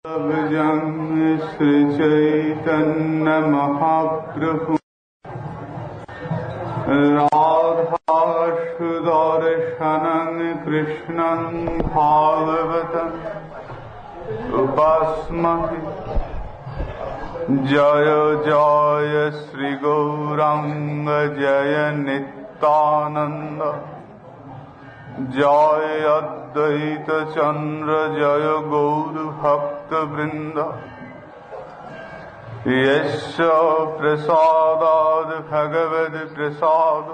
भजं श्रीचैतन्य महाप्रभु राधा सुदर्शनं कृष्णं भागवतं उपास्महे। जय जय श्री गौरांग जय नित्यानंद जय अद्वैत चंद्र जय गौर भक्त वृंद। यस्य प्रसादाद भगवद प्रसाद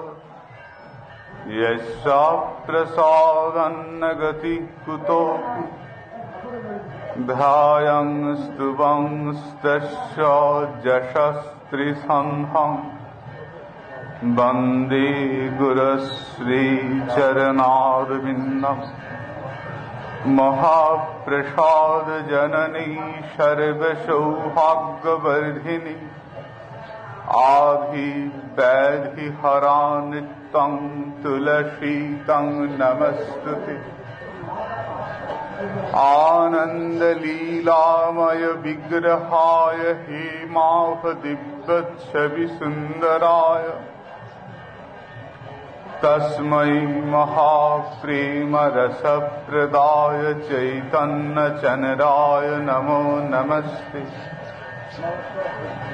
यस्य प्रसादन्न गति कुतोऽपि ध्यायं स्तुवंस्तस्य जशस्त्रिसन्धं वन्दे गुरुश्रीचरणारविन्दम्। महाप्रसाद जननी सर्वसौभाग्यवर्धिनी आधि व्याधि हरा नित्यं तुलसी तं नमस्तुते। आनंद लीलामय विग्रहाय हेमाभ दिव्यच्छवि सुंदराय तस्मै महाप्रेम रसप्रदाय चैतन्य चन्द्राय नमो नमस्ते।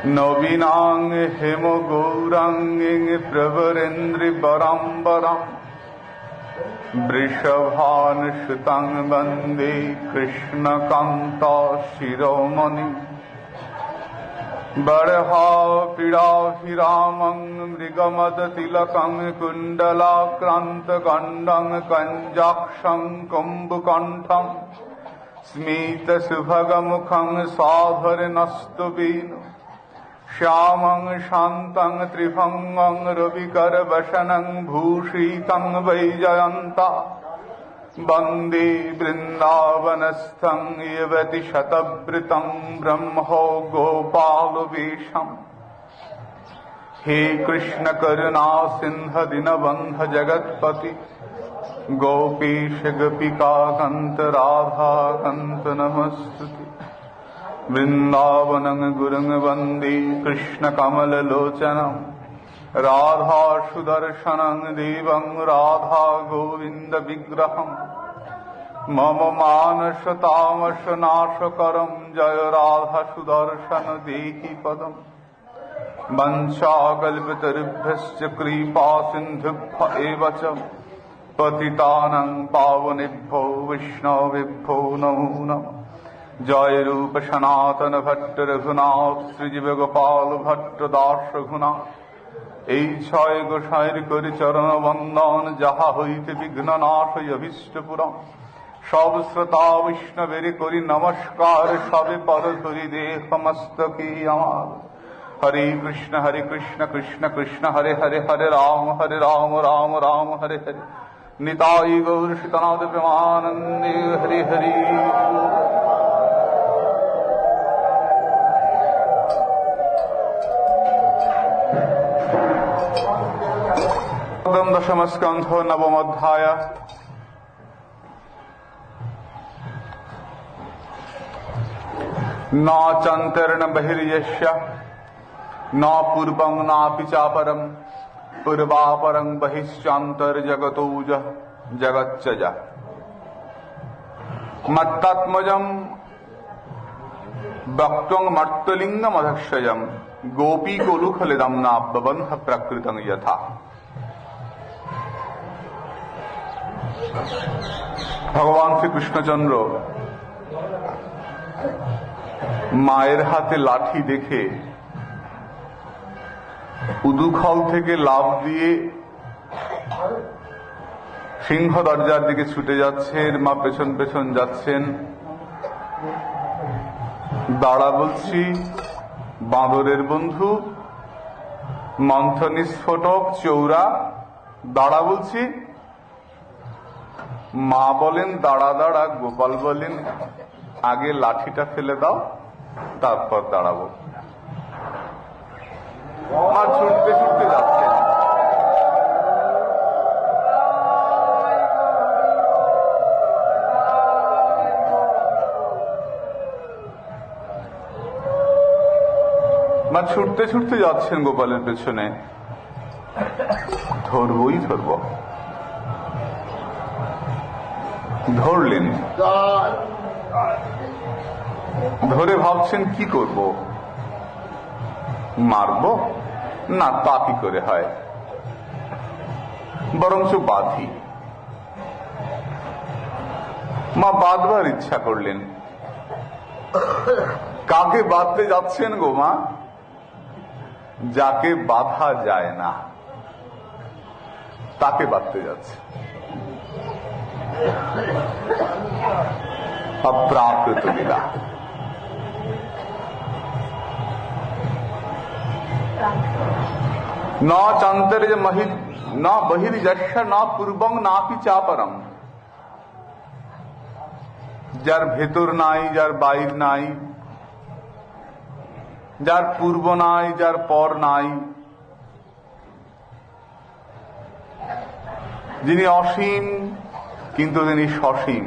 नवीनांग हेम गौरांगिं प्रवरेन्द्रि वराम्बरम् वृषभानुसुतं वन्दे कृष्णकान्ता शिरोमणि। बर्हापीडाभिरामं मृगमदतिलकं कुण्डलाक्रान्तगण्डं कञ्जाक्षं कुम्भकण्ठं स्मितसुभगमुखं साधरनस्तुवेन श्यामं शान्तं त्रिभङ्गं रविकरवसनं भूषितं वैजयन्ता वन्दे वृन्दावनस्थं युवति शतवृतं ब्रह्मो गोपालवेशम्। हे कृष्ण करुणा सिन्ध दीनबन्ध जगत्पति गोपीश गोपिका कान्त राधा कान्त नमस्तुते। वृन्दावनं गुरुं वन्दे कृष्ण कमललोचनम् राधा सुदर्शनं देवं राधा गोविन्द विग्रहम्। मम मानस तामस नाशकरं जय राधा सुदर्शन देहि पदम्। वंशाकल्पतरुभ्यश्च कृपा सिन्धुभ्य एव च पतितानां पावनेभ्यो वैष्णवेभ्यो नमो नमः। जय रूप सनातन भट्ट रघुनाथ श्रीजीव गोपाल भट्ट दास रघुनाथ। এই ছয় গোসাইর করি চরণ বন্দন যাহা হইতে বিঘ্ন নাশ অভীষ্ট পুরাণ। সব শ্রোতা বৈষ্ণবের করি নমস্কার সবে পদ ধরি দেহ মস্তকে আমার। হরে কৃষ্ণ কৃষ্ণ কৃষ্ণ হরে হরে হরে রাম রাম রাম হরে হরে। নিতাই গৌর সীতানাথ প্রেমানন্দে হরি হরি। दशम स्कंध नवम अध्याय। न चंतर्न बहिर्यस्य न पूर्वं नापि चापरं पूर्वापरं बहिश्चान्तर्जगतो जगच्च मत्तात्मजं वक्त्वं मर्तलिङ्गमधक्षयं गोपीकोलुखलिदं नाब्बबन्ध प्रकृतं यथा। ভগবান শ্রীকৃষ্ণচন্দ্র মায়ের হাতে লাঠি দেখে উদুখল থেকে লাফ দিয়ে সিংহ দরজার দিকে ছুটে যাচ্ছেন। মা পেছন পেছন যাচ্ছেন। দাঁড়া বলছি বাঁদরের বন্ধু মন্থনী স্ফোটক চৌরা দাঁড়া বলছি। মা বলেন দাঁড়া দাঁড়া, গোপাল বলেন আগে লাঠিটা ফেলে দাও তারপর দাঁড়াবো। মা ছুটতে ছুটতে যাচ্ছে। মা ছুটতে ছুটতে যাচ্ছেন গোপালের পেছনে, ধরবই ধরব। ধরলেন, ধরে ভাবছেন কি করব, মারব না, তা কি করে হয়, বরঞ্চ বাঁধি। মা বাঁধবার ইচ্ছা করলেন। কাকে বাঁধতে যাচ্ছেন গো মা? যাকে বাঁধা যায় না তাকে বাঁধতে যাচ্ছে। অপ্রাকৃত লীলা। ন চান্তর্য মহি ন বহির্যস্য ন পূর্বং নাপি চাপরম। যার ভেতর নাই, যার বাইর নাই, যার পূর্ব নাই, যার পর নাই, যিনি অসীম কিন্তু তিনি সসীম।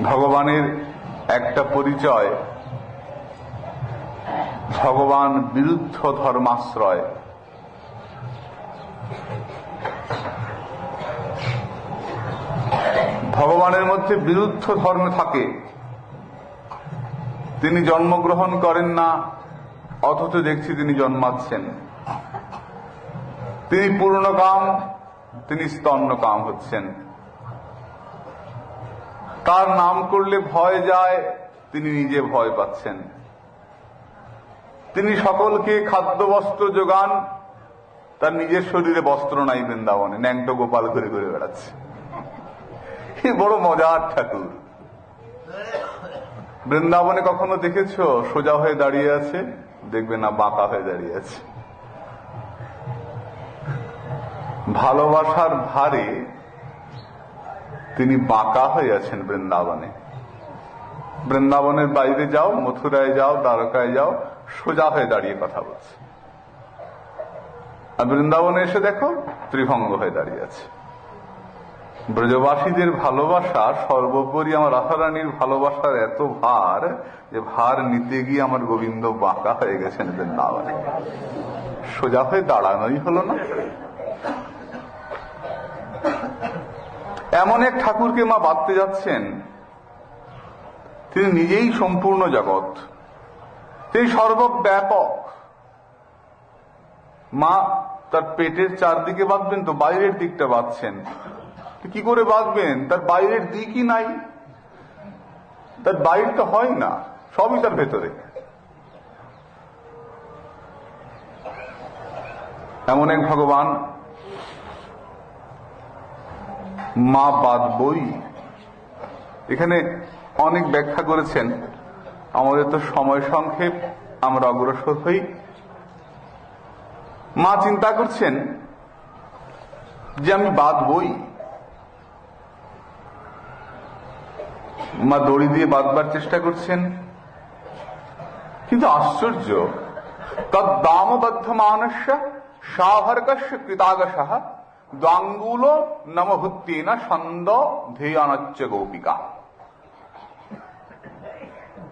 ভগবানের একটা পরিচয়, ভগবান বিরুদ্ধ ধর্মাশ্রয়। ভগবানের মধ্যে বিরুদ্ধ ধর্ম থাকে। তিনি জন্মগ্রহণ করেন না, অথচ দেখছি তিনি জন্মাচ্ছেন। তিনি পূর্ণকাম, তিনি স্তন্যকাম হচ্ছেন। তার নাম করলে ভয় যায়, তিনি নিজে ভয় পাচ্ছেন। তিনি সকলকে খাদ্য বস্ত্র যোগান, তার নিজের শরীরে বস্ত্র নাই বৃন্দাবনে, ন্যাংটো গোপাল ঘুরে ঘুরে বেড়াচ্ছে। বড় মজার ঠাকুর। বৃন্দাবনে কখনো দেখেছো সোজা হয়ে দাঁড়িয়ে আছে? দেখবে না, বাঁকা হয়ে দাঁড়িয়ে আছে। ভালোবাসার ভারে তিনি বাঁকা হয়ে আছেন বৃন্দাবনে। বৃন্দাবনের বাইরে যাও, মথুরায় যাও, দ্বারকায় যাও, সোজা হয়ে দাঁড়িয়ে কথা বলছে। আর বৃন্দাবনে এসে দেখো ত্রিভঙ্গ হয়ে দাঁড়িয়ে আছে। ব্রজবাসীদের ভালোবাসা সর্বোপরি আমার রাধারানীর ভালোবাসার এত ভার যে ভার নিতে গিয়ে আমার গোবিন্দ বাঁকা হয়ে গেছেন বৃন্দাবনে। সোজা হয়ে দাঁড়ানোই হলো না। এমন এক ঠাকুরকে মা বাঁধতে যাচ্ছেন, তিনি নিজেই সম্পূর্ণ জগৎ, তিনি সর্বব্যাপক। মা তার পেটের চারদিকে বাঁধবেন তো, বাইরের দিকটা বাঁধছেন। কি করে বাঁধবেন? তার বাইরের দিকই নাই, তার বাইর তো হয় না, সবই তার ভেতরে। এমন এক ভগবান, মা বাঁধবই। এখানে অনেক ব্যাখ্যা করেছেন, আমাদের তো সময় সংক্ষেপ, আমরা অগ্রসর হই। মা চিন্তা করছেন যে আমি বাঁধবই। মা দড়ি দিয়ে বাঁধবার চেষ্টা করছেন, কিন্তু আশ্চর্য, তদ্দামবদ্ধ মানস্য সাহর্কস্য কৃতাগশঃ দ্বাঙ্গুল নমভূতেন ছন্দ ধেয়ানচ্চ গোপিকা।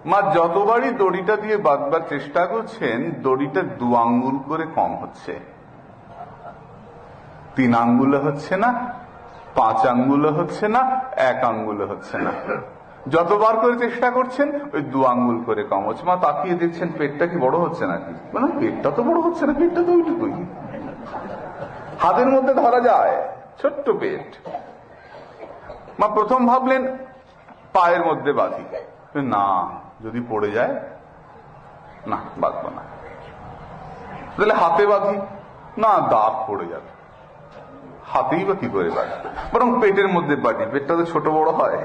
মা যতবারই দড়িটা দিয়ে বাঁধবার চেষ্টা করছেন, দড়িটা 2 আঙ্গুল করে কম হচ্ছে। 3 আঙ্গুলে হচ্ছে না, 5 আঙ্গুলে হচ্ছে না, 1 আঙ্গুলে হচ্ছে না। যতবার করে চেষ্টা করছেন ওই 2 আঙ্গুল করে কম হচ্ছে। মা তাকিয়ে দেখছেন পেটটা কি বড় হচ্ছে নাকি? মানে পেটটা তো বড় হচ্ছে না, পেটটা তো ওইটুকুই, হাতের মধ্যে ধরা যায়, ছোট্ট পেট। মা প্রথম ভাবলেন পায়ের মধ্যে বাঁধি, না যদি পড়ে যায়, না বাঁধবো না। তাহলে হাতে বাঁধি, না দাগ পড়ে যাবে, হাতেই বা কি করে বাঁধি, বরং পেটের মধ্যে বাঁধি, পেটটা তো ছোট বড় হয়,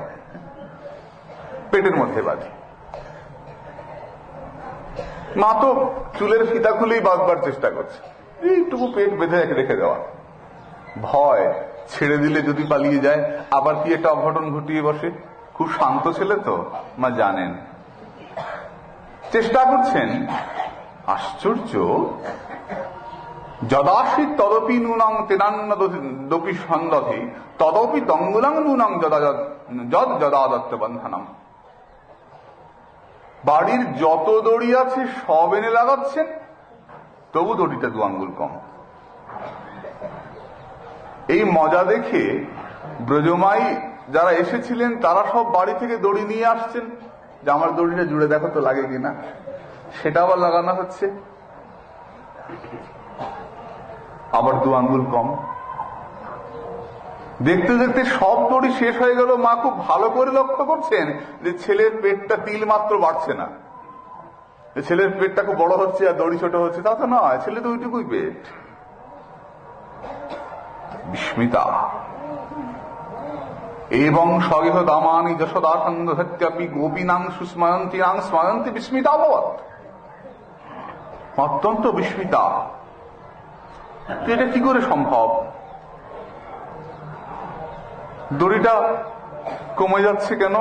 পেটের মধ্যে বাঁধি। মা তো চুলের ফিতা খুলেই বাঁধবার চেষ্টা করছে, এইটুকু পেট বেঁধে রেখে দেওয়া, ভয় ছেড়ে দিলে যদি পালিয়ে যায়, আবার কি একটা অঘটন ঘটিয়ে বসে। খুব শান্ত ছেলে তো, মা জানেন, চেষ্টা করছেন। আশ্চর্য, যদাসি তদপি নূনং তেনান্নদপি সন্দধি তদপি দঙ্গুলং নূনং যদ যদা দত্ত বন্ধনম। বাড়ির যত দড়ি আছে সব এনে লাগাচ্ছেন, তবু দড়িটা 2 আঙ্গুল কম। এই মজা দেখে ব্রজমাই যারা এসেছিলেন তারা সব বাড়ি থেকে দড়ি নিয়ে আসছেন, যে আমার দড়িটা জুড়ে দেখো তো লাগে কিনা। সেটা আবার লাগানো হচ্ছে, আবার 2 আঙ্গুল কম। দেখতে দেখতে সব দড়ি শেষ হয়ে গেল। মা খুব ভালো করে লক্ষ্য করছেন যে ছেলের পেটটা তিল মাত্র বাড়ছে না। ছেলের পেটটা খুব বড় হচ্ছে আর দড়ি ছোট হচ্ছে, তা তো নয়, ছেলে তো ওইটুকুই পেট। বিস্মিতা এবং স্বগেহ দামানি যশোদা সঙ্গত্যপি গোপীনাং সুস্ময়ন্তীনাং স্ময়ন্তি বিস্মিতা ভবৎ। অত্যন্ত বিস্মিতা, এটা কি করে সম্ভব? দড়িটা কমে যাচ্ছে কেন?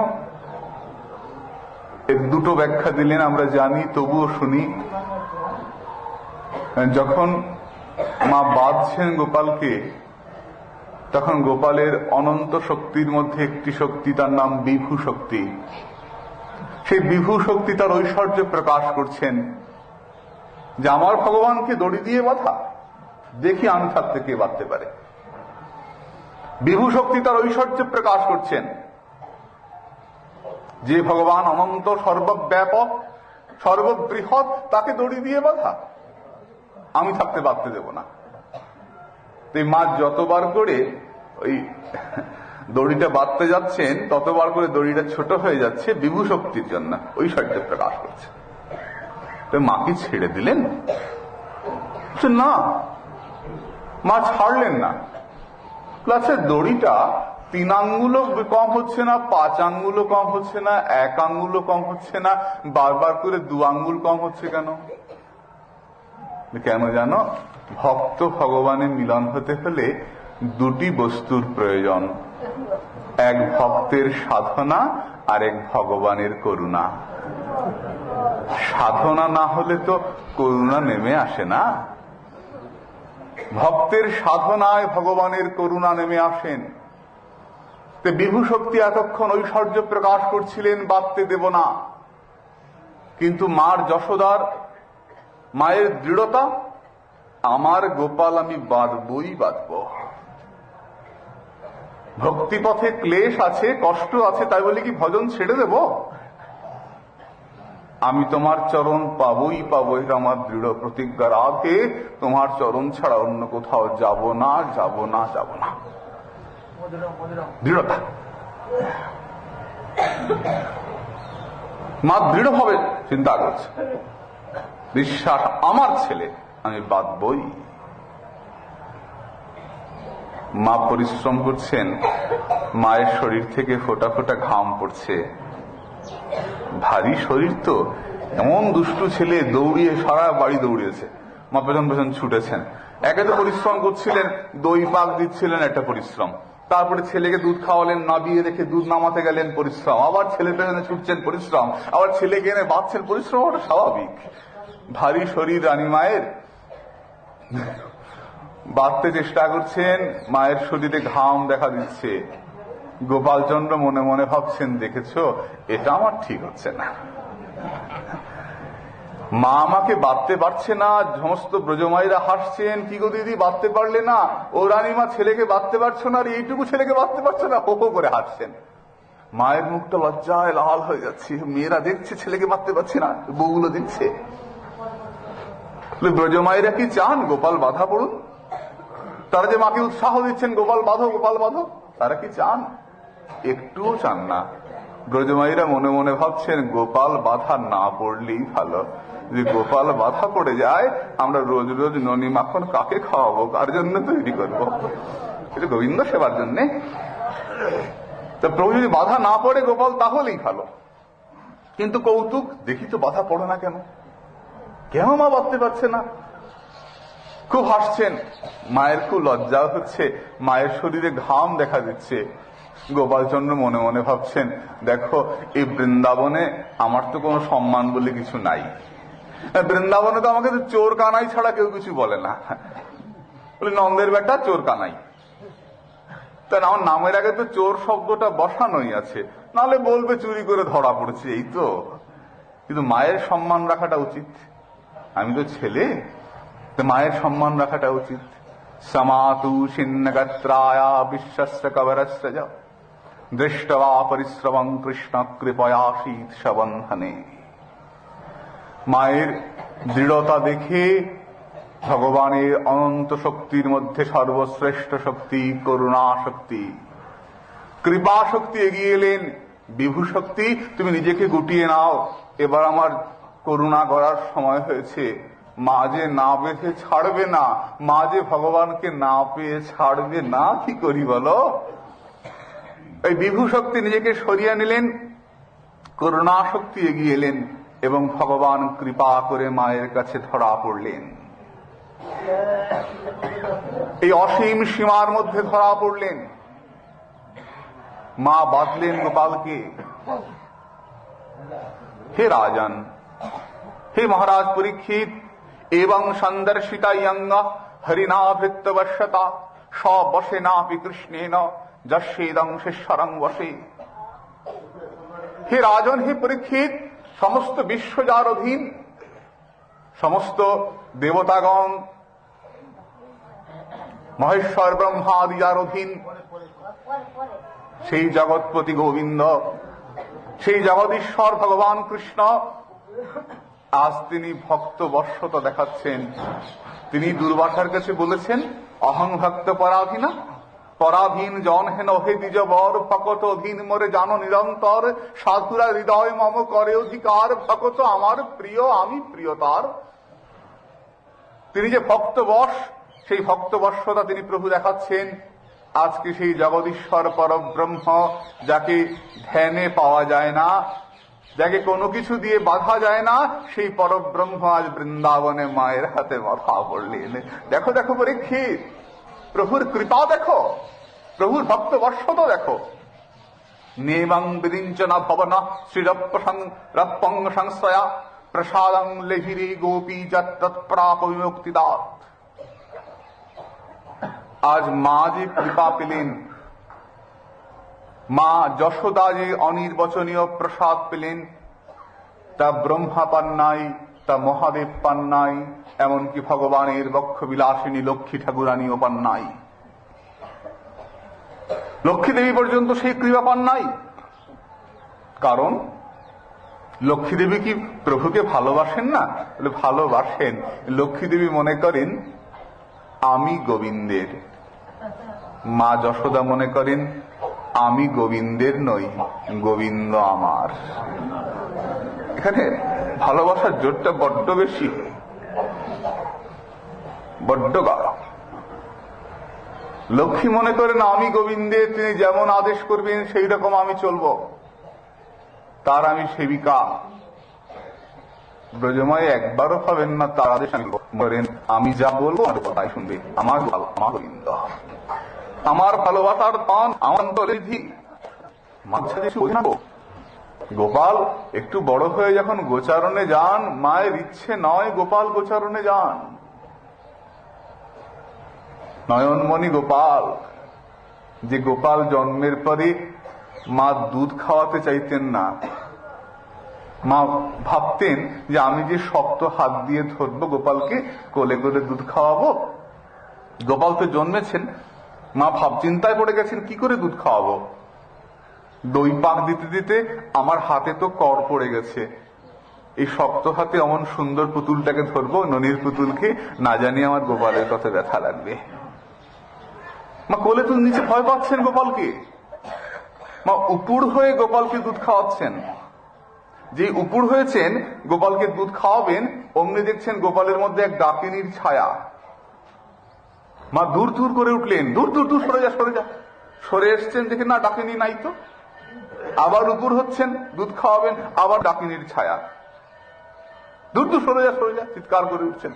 এর দুটো ব্যাখ্যা দিলেন, আমরা জানি তবুও শুনি। যখন মা বাঁধছেন গোপালকে, তখন গোপালের অনন্ত শক্তির মধ্যে একটি শক্তি, তার নাম বিভু শক্তি। সেই বিভু শক্তি তার ঐশ্বর্য প্রকাশ করছেন, যে আমার ভগবানকে দড়ি দিয়ে বাঁধা, দেখি আমি থাকতে কে বাঁধতে পারে। বিভু শক্তি তার ঐশ্বর্য প্রকাশ করছেন, যে ভগবান অনন্ত, সর্বব্যাপক, সর্ববৃহৎ, তাকে দড়ি দিয়ে বাঁধা, আমি থাকতে বাঁধতে দেব না। এই মা যতবার করে ওই দড়িটা বাঁধতে যাচ্ছেন, ততবার করে দড়িটা ছোট হয়ে যাচ্ছে, বিভু শক্তির জন্য ঐশ্বর্য প্রকাশ করছে। তো মা কি ছেড়ে দিলেন? না, মা ছাড়লেন না। প্লাসে দড়িটা 3 আঙ্গুলও কম হচ্ছে না, 5 আঙ্গুলও কম হচ্ছে না, 1 আঙ্গুলও কম হচ্ছে না, বারবার করে 2 আঙ্গুল কম হচ্ছে কেন? কেন জানো? ভক্ত ভগবানের মিলন হতে হলে 2টি বস্তুর প্রয়োজন, এক ভক্তের সাধনা আর এক ভগবানের করুণা। সাধনা না হলে তো করুণা নেমে আসে না। ভক্তের সাধনায় ভগবানের করুণা নেমে আসেন। বিভু শক্তি এতক্ষণ ঐশ্বর্য প্রকাশ করছিলেন, বাঁধতে দেব না। কিন্তু মার যশোদার, মায়ের দৃঢ়তা, আমার গোপাল আমি বাঁধবই বাঁধব। ভক্তিপথে ক্লেশ আছে, কষ্ট আছে, তাই বলে কি ভজন ছেড়ে দেব? আমি তোমার চরণ পাবই পাবো, এটা আমার দৃঢ় প্রতিজ্ঞা। রাখে তোমার চরণ ছাড়া অন্য কোথাও যাব না, যাব না, যাব না। দৃঢ়তা। মা দৃঢ়ভাবে চিন্তা করছে, বিশ্বাস, আমার ছেলে আমি বাঁধবই। মা পরিশ্রম করছেন, মায়ের শরীর থেকে ফোঁটা ফোঁটা ঘাম পড়ছে। ভারী শরীর তো, এমন দুষ্টু ছেলে, দৌড়িয়ে সারা বাড়ি দৌড়িয়েছে। মা পেছন পেছন ছুটেছেন। একে তো পরিশ্রম করছিলেন, দই পাক দিচ্ছিলেন, একটা পরিশ্রম। তারপরে ছেলেকে দুধ খাওয়ালেন, নাবিয়ে রেখে দুধ নামাতে গেলেন, পরিশ্রম। আবার ছেলের পেছনে ছুটছেন, পরিশ্রম। আবার ছেলেকে এনে বাঁধছেন, পরিশ্রম। ওটা স্বাভাবিক। ভারী শরীর রানী মায়ের, বাঁধতে চেষ্টা করছেন, মায়ের শরীরে ঘাম দেখা দিচ্ছে। গোপালচন্দ্র মনে মনে ভাবছেন, দেখেছো, এটা আমার ঠিক হচ্ছে না। মা আমাকে বাঁধতে পারছে না, সমস্ত ব্রজমাইরা হাসছেন, কি গো দিদি বাঁধতে পারলে না? ও রানীমা ছেলেকে বাঁধতে পারছো না, আর এইটুকু ছেলেকে বাঁধতে পারছো না, হো হো করে হাসছেন। মায়ের মুখটা লজ্জায় লাল হয়ে যাচ্ছে। মেয়েরা দেখছে ছেলেকে বাঁধতে পারছে না, বউগুলো দেখছে। ব্রজমাইরা কি চান গোপাল বাধা পড়ুন? তারা যে মাকে উৎসাহ দিচ্ছেন, গোপাল বাঁধো, গোপাল বাঁধো, তারা কি চান? একটুও চান না। ব্রজমাইরা মনে মনে ভাবছেন, গোপাল বাধা না পড়লেই ভালো। যদি গোপাল বাধা পড়ে যায়, আমরা রোজ রোজ ননি মাখন কাকে খাওয়াবো, কার জন্য তৈরি করবো? এটা গোবিন্দ সেবার জন্যে। তা প্রভু যদি বাধা না পড়ে গোপাল, তাহলেই ভালো। কিন্তু কৌতুক, দেখি তো বাধা পড়ে না কেন? কেন মা বাঁধতে পারছে না? খুব হাসছেন। মায়ের খুব লজ্জা হচ্ছে, মায়ের শরীরে ঘাম দেখা দিচ্ছে। গোপালচন্দ্র মনে মনে ভাবছেন, দেখো, এই বৃন্দাবনে আমার তো কোনো সম্মান বলে কিছু নাই। বৃন্দাবনে তো আমাকে চোর কানাই ছাড়া কেউ কিছু বলে না। বলে নন্দের বেটা চোর কানাই, তাই আমার নামের আগে তো চোর শব্দটা বসানোই আছে, নাহলে বলবে চুরি করে ধরা পড়েছে। এই তো কিন্তু মায়ের সম্মান রাখাটা উচিত। আমি তো ছেলে, তো মায়ের সম্মান রাখাটা উচিত। সমাতু ছিন্নগাত্রায়া বিশ্বস্য কবরস্য চ দৃষ্টবা পরিশ্রমং কৃষ্ণ কৃপয়া শীতসবন্ধনে। মায়ের দৃঢ়তা দেখে ভগবানের অনন্ত শক্তির মধ্যে সর্বশ্রেষ্ঠ শক্তি করুণা শক্তি, কৃপা শক্তি এগিয়ে এলেন। বিভু শক্তি, তুমি নিজেকে গুটিয়ে নাও, এবার আমার করুণা করার সময় হয়েছে। মা যে না বেঁধে ছাড়বে না, মা যে ভগবানকে না পেয়ে ছাড়বে না, কি করি বলো? এই বিভু শক্তি নিজেকে সরিয়ে নিলেন, করুণা শক্তি এগিয়ে এলেন এবং ভগবান কৃপা করে মায়ের কাছে ধরা পড়লেন। এই অসীম সীমার মধ্যে ধরা পড়লেন। মা বাঁধলেন গোপালকে। হে রাজন, হে মহারাজ পরীক্ষিত, এবং সন্দর্শিতা ইয়ঙ্গ হরিণা ভৃত্যবশ্যতা সবশে নাপি কৃষ্ণেন যস্যেদং শিষ্যরং বসে। হে রাজন, হে পরীক্ষিত, সমস্ত বিশ্ব যার অধীন, সমস্ত দেবতাগণ, মহেশ্বর ব্রহ্মাদি যার অধীন, সেই জগৎপতি গোবিন্দ, সেই জগদীশ্বর ভগবান কৃষ্ণ আজ তিনি ভক্ত বশ্যতা দেখাচ্ছেন। তিনি দুর্বাসার কাছে বলেছেন, অহং ভক্ত পরাধীনা পরাধীন জন হেন হে দ্বিজ বর ভকত অধীন মোরে জানো নিরন্তর সাধুরা হৃদয় মম করে অধিকার ভকত আমার প্রিয় আমি প্রিয় তার। তিনি যে ভক্তবশ, সেই ভক্তবশ্যতা তিনি প্রভু দেখাচ্ছেন। আজকে সেই জগদীশ্বর পরব্রহ্ম, যাকে ধ্যানে পাওয়া যায় না, যাকে কোনো কিছু দিয়ে বাধা যায় না, সেই পরব্রহ্ম আজ বৃন্দাবনে মায়ের হাতে মাথা পড়লেন। দেখো দেখো পরীক্ষিত, প্রভুর কৃপা দেখো, প্রভুর ভক্তবশ্যতা দেখো। নেমং বিরিঞ্চনা ভবন শ্রীরপ্পং সংশয়া প্রসাদং লেভিরে গোপী যৎপ্রাপ বিমুক্তিদাত। আজ মা যে কৃপা পেলেন, মা যশোদা যে অনির্বচনীয় প্রসাদ পেলেন, তা ব্রহ্মা পান নাই, তা মহাদেব পান নাই, এমনকি ভগবানের বক্ষ বিলাসিনী লক্ষ্মী ঠাকুরানীও পান নাই। লক্ষ্মী দেবী পর্যন্ত সেই কৃপা পান নাই। কারণ লক্ষ্মী দেবী কি প্রভুকে ভালোবাসেন না? ভালোবাসেন। লক্ষ্মী দেবী মনে করেন আমি গোবিন্দের, মা যশোদা মনে করেন আমি গোবিন্দের নই, গোবিন্দ আমার। এখানে ভালোবাসার জোরটা বড্ড বেশি, বড্ড গাঢ়। লক্ষ্মী মনে করেন আমি গোবিন্দের, তিনি যেমন আদেশ করবেন সেই রকম আমি চলব, তার আমি সেবিকা। ব্রজময় একবারও ভাবেন না তার আদেশ আমি করেন, আমি যা বলবো তাই শুনবে, আমার গোবিন্দ, আমার ভালোবাসার পান আমার অন্তরিধি। গোপাল একটু বড় হয়ে যখন গোচারণে যান, মায়ের ইচ্ছে নয় গোপাল গোচারণে যান। নয়নমণি গোপাল, যে গোপাল জন্মের পরে মা দুধ খাওয়াতে চাইতেন না, মা ভাবতেন যে আমি যে শক্ত হাত দিয়ে ধরবো গোপালকে, কোলে করে দুধ খাওয়াবো। গোপাল তো জন্মেছেন, মা ভাব চিন্তায় পড়ে গেছেন কি করে দুধ খাওয়াবো। দই পাক দিতে দিতে আমার হাতে তো কর পড়ে গেছে, এই শক্ত হাতে এমন সুন্দর পুতুলটাকে ধরবো, ননির পুতুলকে, না জানি আমার গোপালের কত ব্যথা লাগবে। মা কোলে তুল নিচে ভয় পাচ্ছেন গোপালকে, মা উপুড় হয়ে গোপালকে দুধ খাওয়াচ্ছেন। যে উপুড় হয়েছেন গোপালকে দুধ খাওয়াবেন, অমনি দেখছেন গোপালের মধ্যে এক ডাকিনীর ছায়া। মা দূর দূর করে উঠলেন, দূর দূর দূর সরে যা সরে যা। সরে এসছেন দেখে না ডাকিনী নাই তো, আবার উপুড় হচ্ছেন দুধ খাওয়াবেন, আবার ডাকিনীর ছায়া। দূর দূর সরে যা সরে যা চিৎকার করে উঠছেন,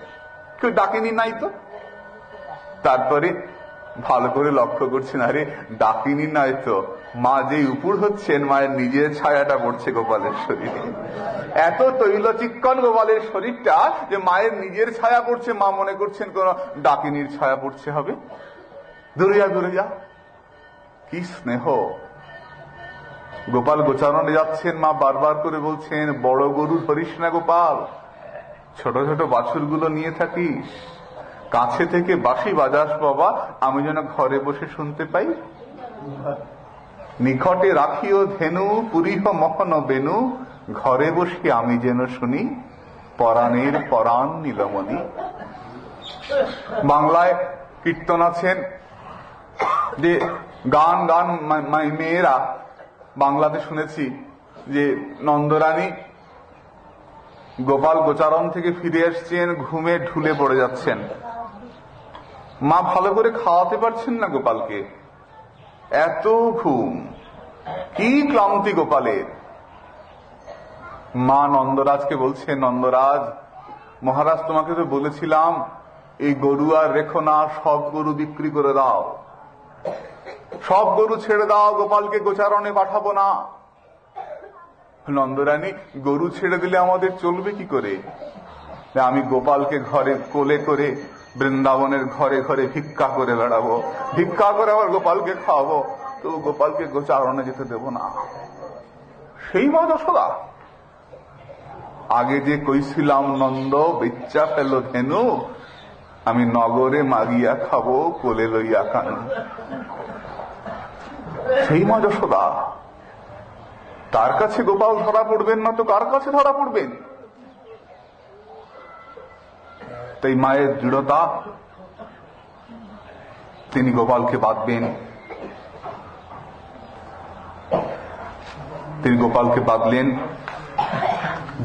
কেউ ডাকিনী নাই তো। তারপরে ভালো করে লক্ষ্য করছেন, আরে ডাকিনী নাই তো, মা যে উপুড় হচ্ছেন মায়ের নিজের ছায়াটা পড়ছে গোপালের শরীরে। এত তৈল চিক্কন গোপালের শরীরটা যে মায়ের নিজের ছায়া পড়ছে, মা মনে করছেন কোন ডাকিনীর ছায়া পড়ছে হবে। দূরে যা দূরে যা। কি স্নেহ, গোপাল গোচারণে যাচ্ছেন, মা বারবার করে বলছেন, বড় গরু ধরিস না গোপাল, ছোট ছোট বাছুরগুলো নিয়ে থাকিস, কাছে থেকে বাঁশি বাজাস বাবা, আমি যেন ঘরে বসে শুনতে পাই। নিকটে রাখিও ধেনু, পুরিহ মহন বেনু, ঘরে বসে আমি যেন শুনি, পরাণের পরাণ নীলমণি। বাংলায় কীর্তন আছেন যে গান গান মেয়েরা, বাংলাতে শুনেছি যে নন্দরানী গোপাল গোচারণ থেকে ফিরে আসছেন, ঘুমে ঢুলে পড়ে যাচ্ছেন, মা ভালো করে খাওয়াতে পারছেন না গোপালকে, এত ঘুম, কি ক্লান্তি গোপালের। মা নন্দরাজকে বলছে, নন্দরাজ মহারাজ তোমাকে তো বলেছিলাম এই গরু আর রেখো না, সব গরু বিক্রি করে দাও, সব গরু ছেড়ে দাও, গোপালকে গোচারণে পাঠাবো না। নন্দরানী, গরু ছেড়ে দিলে আমাদের চলবে কি করে? আমি গোপালকে ঘরে কোলে করে বৃন্দাবনের ঘরে ঘরে ভিক্ষা করে বেড়াবো, ভিক্ষা করে আবার গোপালকে খাওয়াবো, তো গোপালকে গোচারণে যেতে দেব না। সেই মা যশোদা, আগে যে কইছিলাম নন্দ বেচ্চা পেল ধেনু, আমি নগরে মাগিয়া খাবো, কোলে লইয়া কানু। সেই মা যশোদা, তার কাছে গোপাল ধরা পড়বেন না তো কার কাছে ধরা পড়বেন? তাই মায়ের দৃঢ়তা, তিনি গোপালকে বাঁধবেন, তিনি গোপালকে বাঁধলেন।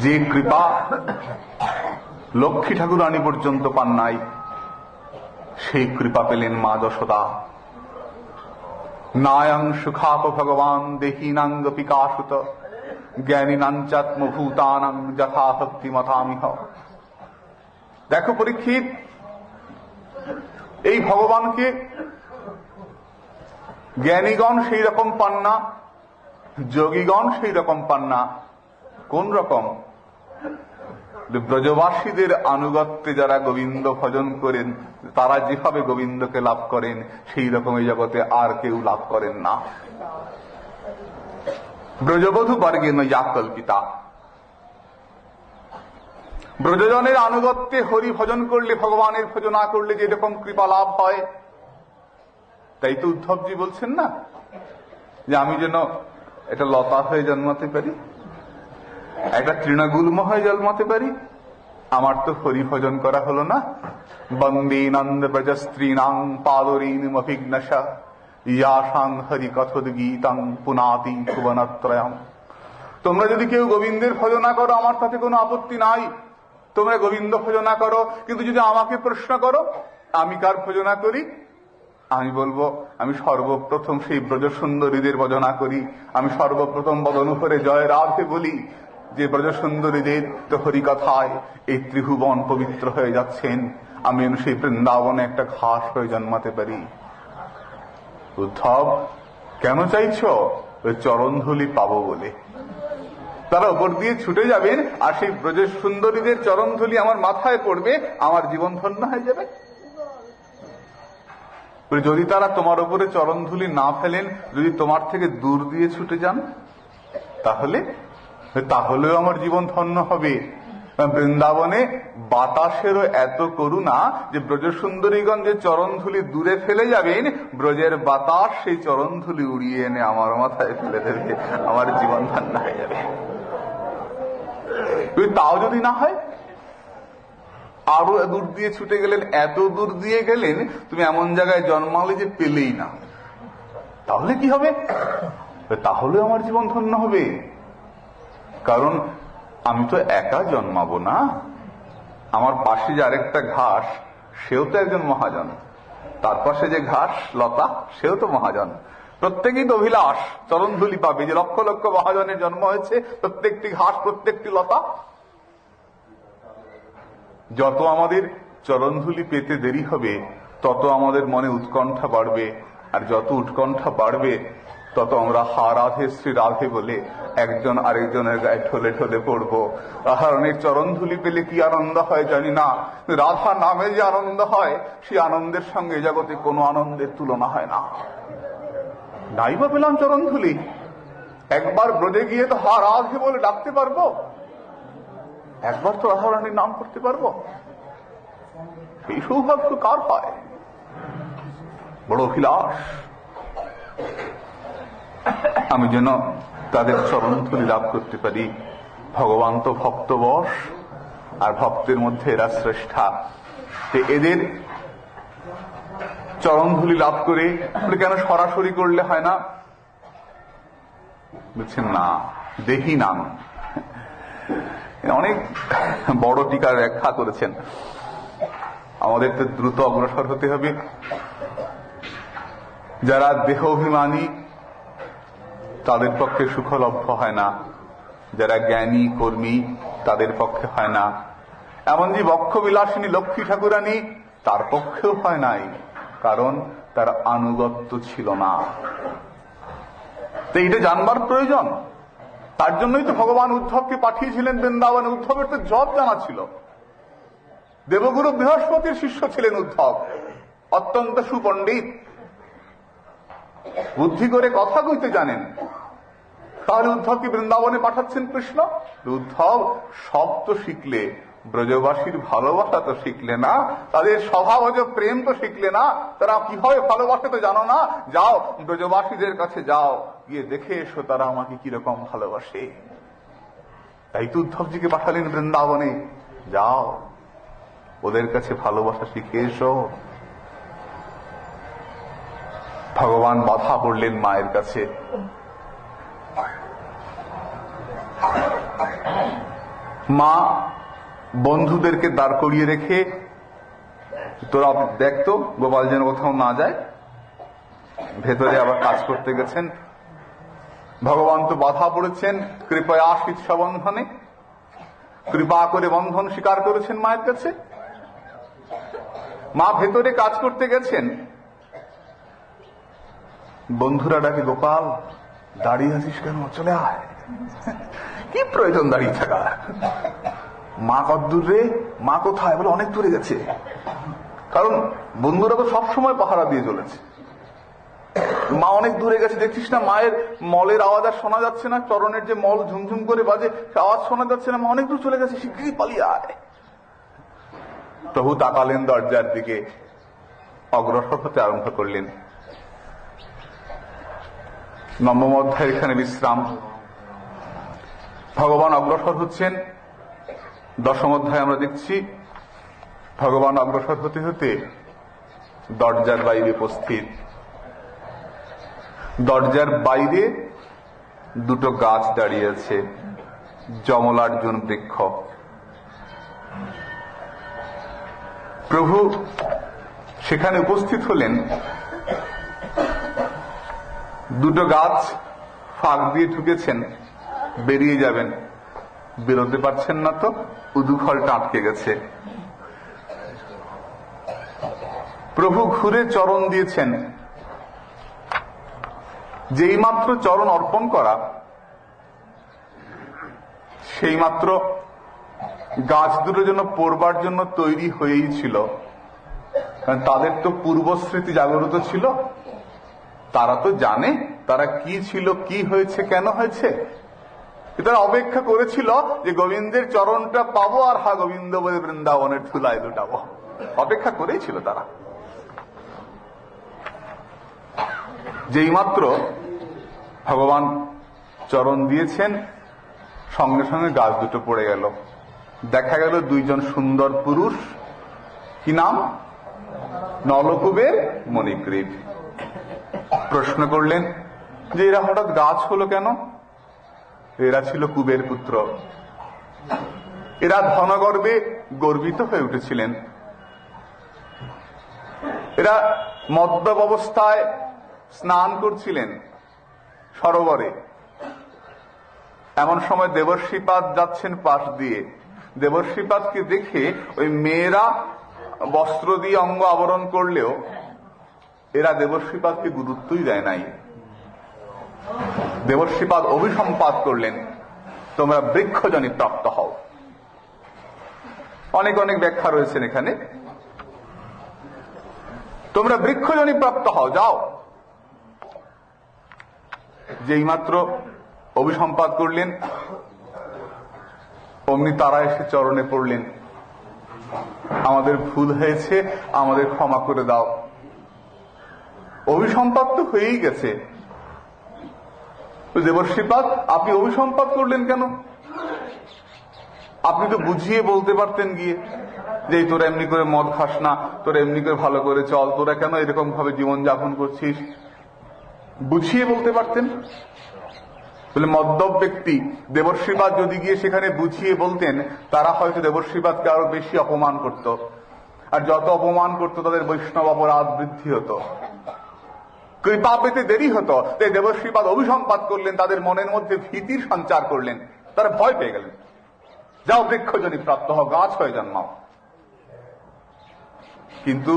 যে কৃপা লক্ষ্মী ঠাকুরানী পর্যন্ত পান নাই, সেই কৃপা পেলেন মা যশোদা। নায়ং সুখাপ ভগবান দেহিনাঙ্গ পিকাশুত, জ্ঞানীনাঞ্চাত্মভূতানাং যথা ভক্তি মথামিহ। দেখো পরীক্ষিত, এই ভগবানকে জ্ঞানীগণ সেই রকম পান না, যোগীগণ সেই রকম পান না। কোন রকম? ব্রজবাসীদের আনুগত্যে যারা গোবিন্দ ভজন করেন, তারা যেভাবে গোবিন্দকে লাভ করেন, সেই রকম এই জগতে আর কেউ লাভ করেন না। ব্রজবধূ বর্গে নয়া কল্পিতা। ব্রজজনের আনুগত্যে হরি ভজন করলে, ভগবানের ভজন না করলে যেরকম কৃপা লাভ হয়, তাই তো উদ্ধবজি বলছেন না যে আমি যেন এটা লতা হয়ে জন্মাতে পারি, একটা তৃণগুল্ম হয়ে জন্মাতে পারি। আমার তো হরি ভজন করা হলো না। বন্দে নন্দ ব্রজ স্ত্রীনাং পাদরীন অভিঘ্নসা, ইয়াসাং হরি কথোদ গীতাং পুনাতি ভুবনত্রয়ম। তোমরা যদি কেউ গোবিন্দের ভজনা করো, আমার তাতে কোনো আপত্তি নাই, তোমরা গোবিন্দ ভজনা করো, কিন্তু যদি আমাকে প্রশ্ন করো আমি কার ভজনা করি, আমি বলবো আমি সর্বপ্রথম সেই ব্রজ সুন্দরীদের ভজনা করি। আমি সর্বপ্রথম বদন উপরে জয় রাধে বলি, যে ব্রজ সুন্দরীদের তো হরিকথায় এই ত্রিভুবন পবিত্র হয়ে যাচ্ছেন, আমি সেই বৃন্দাবনে একটা ঘাস হয়ে জন্মাতে পারি। উদ্ধব, কেন চাইছ? ওই চরণধুলি পাবো বলে। তারা উপর দিয়ে ছুটে যাবেন, আর সেই ব্রজ সুন্দরীদের চরণধুলি আমার মাথায় পড়বে, আমার জীবন ধন্য হয়ে যাবে। যদি তারা তোমার উপরে চরণধুলি না ফেলেন, যদি তোমার থেকে দূর দিয়ে ছুটে যান, তাহলেও আমার জীবন ধন্য হবে। বৃন্দাবনে বাতাসেরও এত করুণা যে ব্রজ সুন্দরীগণ যে চরণধুলি দূরে ফেলে যাবেন, ব্রজের বাতাস সেই চরণধুলি উড়িয়ে এনে আমার মাথায় ফেলে দেবে, আমার জীবন ধন্য হয়ে যাবে। তাও যদি না হয়, আরো দূর দিয়ে ছুটে গেলেন, এত দূর দিয়ে গেলেন তুমি এমন জায়গায় জন্মালে যে পেলেই না, তাহলে কি হবে? তাহলে আমার জীবন ধন্য হবে। কারণ আমি তো একা জন্মাবো না, আমার পাশে যে আরেকটা ঘাস, সেও তো একজন মহাজন, তার পাশে যে ঘাস লতা, সেও তো মহাজন। প্রত্যেকেই তো অভিলাষ চরণধুলি পাবে। যে লক্ষ লক্ষ মহাজনের জন্ম হয়েছে, প্রত্যেকটি ঘাস, প্রত্যেকটি লতা। যত আমাদের চরণধুলি পেতে দেরি হবে, তত আমাদের মনে উৎকণ্ঠা বাড়বে, আর যত উৎকণ্ঠা বাড়বে, তত আমরা হা রাধে শ্রী রাধে বলে একজন আরেকজনের গায়ে ঠলে ঠলে পড়বো। রাধার অনেক চরণধুলি পেলে কি আনন্দ হয় জানি না, রাধা নামে যে আনন্দ হয়, সেই আনন্দের সঙ্গে জগতে কোনো আনন্দের তুলনা হয় না। নাই বা পেলাম চরণধুলি, একবার ব্রজে গিয়ে তো হা রাধে বলে ডাকতে পারবো, একবার তো রাধারানীর নাম করতে পারবো। এই সৌভাগ্য কার হয়? বড় অভিলাষ আমি যেন তাদের চরণধুলি লাভ করতে পারি। ভগবান তো ভক্তবশ, আর ভক্তের মধ্যে এরা শ্রেষ্ঠা। এদের চরণধুলি লাভ করে কেন সরাসরি করলে হয় না? বুঝছেন না, দেহি নাম অনেক বড় টিকার ব্যাখ্যা করেছেন। আমাদের তো দ্রুত অগ্রসর হতে হবে। যারা দেহ অভিমানী তাদের পক্ষে সুখলভ্য হয় না, যারা জ্ঞানী কর্মী তাদের পক্ষে হয় না। এমন যে বক্ষ বিলাসিনী লক্ষ্মী ঠাকুরানী, তার পক্ষেও হয় নাই, কারণ তার আনুগত্য ছিল না। তো এটা জানবার প্রয়োজন। তার জন্যই তো ভগবান উদ্ধবকে পাঠিয়েছিলেন বৃন্দাবনে। উদ্ধবের তো জপ জানা ছিল। দেবগুরু বৃহস্পতির শিষ্য ছিলেন উদ্ধব, অত্যন্ত সুপণ্ডিত, বুদ্ধি করে কথা কইতে জানেন। তাহলে উদ্ধবকে বৃন্দাবনে পাঠাচ্ছেন কৃষ্ণ। উদ্ধব সব তো শিখলে, ব্রজবাসীর ভালোবাসা তো শিখলে না, তাদের স্বভাবজ প্রেম তো শিখলে না। তারা কিভাবে ভালোবাসে তো জানো না। যাও ব্রজবাসীদের কাছে যাও, গিয়ে দেখে এসো তারা আমাকে কিরকম ভালোবাসে। তাই তো উদ্ধবজিকে পাঠালেন বৃন্দাবনে, যাও ওদের কাছে ভালোবাসা শিখে এসো। ভগবান বাধা পড়লেন মায়ের কাছে। মা বন্ধুদেরকে দাঁড় করিয়ে রেখে, তোরা দেখতো গোপাল যেন কোথাও না যায়, ভেতরে আবার কাজ করতে গেছেন। ভগবান তো বাধা পড়েছেন কৃপয়া শিৎসা বন্ধনে, কৃপা করে বন্ধন স্বীকার করেছেন মায়ের কাছে। মা ভেতরে কাজ করতে গেছেন, বন্ধুরা ডাকে, গোপাল দাঁড়িয়ে আছিস কেন, চলে আয়। কি প্রয়োজন দাঁড়িয়ে থাকা? মা কদ্দূর রে, মা কোথায়? বলে অনেক দূরে গেছে। কারণ বন্ধুরা তো সবসময় পাহারা দিয়ে চলেছে। মা অনেক দূরে গেছে, দেখছিস না মায়ের মলের আওয়াজ আর শোনা যাচ্ছে না, চরণের যে মল ঝুমঝুম করে বাজে সে আওয়াজ শোনা যাচ্ছে না। মা অনেক দূর চলে গেছে, শিগগিরই পালিয়ে আয়। প্রভু তাকালেন দরজার দিকে, অগ্রসর হতে আরম্ভ করলেন। নবম অধ্যায় এখানে বিশ্রাম। ভগবান অগ্রসর হচ্ছেন। দশম অধ্যায় আমরা দেখছি ভগবান অগ্রসর হতে হতে দরজার বাইরে উপস্থিত। দরজার বাইরে দুটো গাছ দাঁড়িয়ে আছে, যমলার্জুন বৃক্ষ। প্রভু সেখানে উপস্থিত হলেন। দুটো গাছ ফাঁক দিয়ে ঢুকেছেন, বেরিয়ে যাবেন, বেরোতে পারছেন না, তো উদুফলটা আটকে গেছে। প্রভু ঘুরে চরণ দিয়েছেন। যেই মাত্র চরণ অর্পণ করা, সেই মাত্র গাছ দুটো যেন পড়বার জন্য তৈরি হয়েই ছিল। কারণ তাদের তো পূর্বস্মৃতি জাগ্রত ছিল, তারা তো জানে তারা কি ছিল, কি হয়েছে, কেন হয়েছে। তারা অপেক্ষা করেছিল যে গোবিন্দের চরণটা পাবো আর হা গোবিন্দ বলে বৃন্দাবনের ধুলায় লুটাবো। অপেক্ষা করেই ছিল তারা। যেই মাত্র ভগবান চরণ দিয়েছেন, সঙ্গে সঙ্গে গাছ দুটো পড়ে গেল। দেখা গেল দুইজন সুন্দর পুরুষ। কি নাম? নলকুবের মণিগ্রীব। প্রশ্ন করলেন যে এরা হঠাৎ গাছ হলো কেন? এরা ছিল কুবের পুত্র। এরা ধনগর্বে গর্বিত হয়ে উঠেছিলেন। এরা মদ্যপ অবস্থায় স্নান করছিলেন সরোবরে। এমন সময় দেবর্ষিপাদ যাচ্ছেন পাশ দিয়ে। দেবর্ষিপাদকে দেখে ওই মেয়েরা বস্ত্র দিয়ে অঙ্গ আবরণ করলেও এরা দেবর্ষিপাদকে গুরুত্বই দেয় নাই। দেবর্ষিপাদ অভিসম্পাদ করলেন, তোমরা বৃক্ষজনি প্রাপ্ত হও। অনেক অনেক ব্যাখ্যা রয়েছেন এখানে। তোমরা বৃক্ষজনি প্রাপ্ত হও, যাও। যেই মাত্র অভিসম্পাদ করলেন, অমনি তারা এসে চরণে পড়লেন, আমাদের ভুল হয়েছে, আমাদের ক্ষমা করে দাও। অভিসম্পাদ তো হয়েই গেছে। দেবর্ষিপাদ, আপনি অভিসম্পাদ করলেন কেন? আপনি তো বুঝিয়ে বলতে পারতেন গিয়ে যে তোরা এমনি করে মদ খাস না, তোরা এমনি করে ভালো করে চল, তোরা কেন এরকম ভাবে জীবন যাপন করছিস, বুঝিয়ে বলতে পারতেন। বলে মদ্যপ ব্যক্তি দেবর্ষিপাদ যদি গিয়ে সেখানে বুঝিয়ে বলতেন, তারা হয়তো দেবর্ষিপাদকে আরো বেশি অপমান করত, আর যত অপমান করত তাদের বৈষ্ণব অপরাধ বৃদ্ধি হতো, কৃপা পেতে দেরি হতো। তাই দেবর্ষিপাদ অভিসম্পাদ করলেন, তাদের মনের মধ্যে ভীতির সঞ্চার করলেন, তারা ভয় পেয়ে গেলেন। যাও বৃক্ষজনী প্রাপ্ত হও, গাছ হয়ে জন্মাও। কিন্তু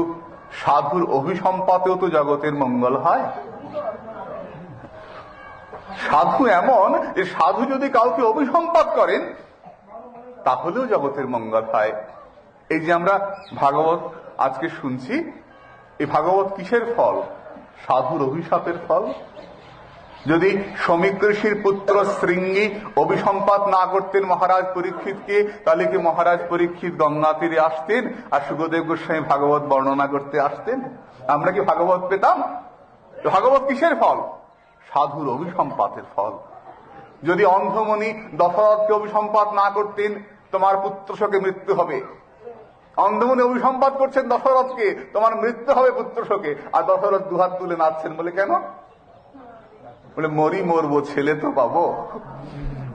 সাধুর অভিসম্পাতেও তো জগতের মঙ্গল হয়। সাধু এমন যে সাধু যদি কাউকে অভিসম্পাদ করেন তাহলেও জগতের মঙ্গল হয়। এই যে আমরা ভাগবত আজকে শুনছি, এই ভাগবত কিসের ফল? সাধুর অভিশাপের ফল। যদি সমীক ঋষির পুত্র শৃঙ্গী অভিসম্পাদ না করতেন মহারাজ পরীক্ষিতকে, তাহলে কি মহারাজ পরীক্ষিত গঙ্গা তীরে আসতেন আর সুখদেব গোস্বামী ভাগবত বর্ণনা করতে আসতেন? আমরা কি ভাগবত পেতাম? ভাগবত কিসের ফল? সাধুর অভিসম্পাতের ফল। যদি অন্ধমণি দশরথকে অভিসম্পাদ না করতেন, তোমার পুত্র শোকে মৃত্যু হবে। অন্ধমণি অভিসম্পাদ করছেন দশরথকে, তোমার মৃত্যু হবে পুত্র শোকে, আর দশরথ দুহাত তুলে নাচছেন। বলে কেন? বলে মরি মরবো, ছেলে তো পাবো।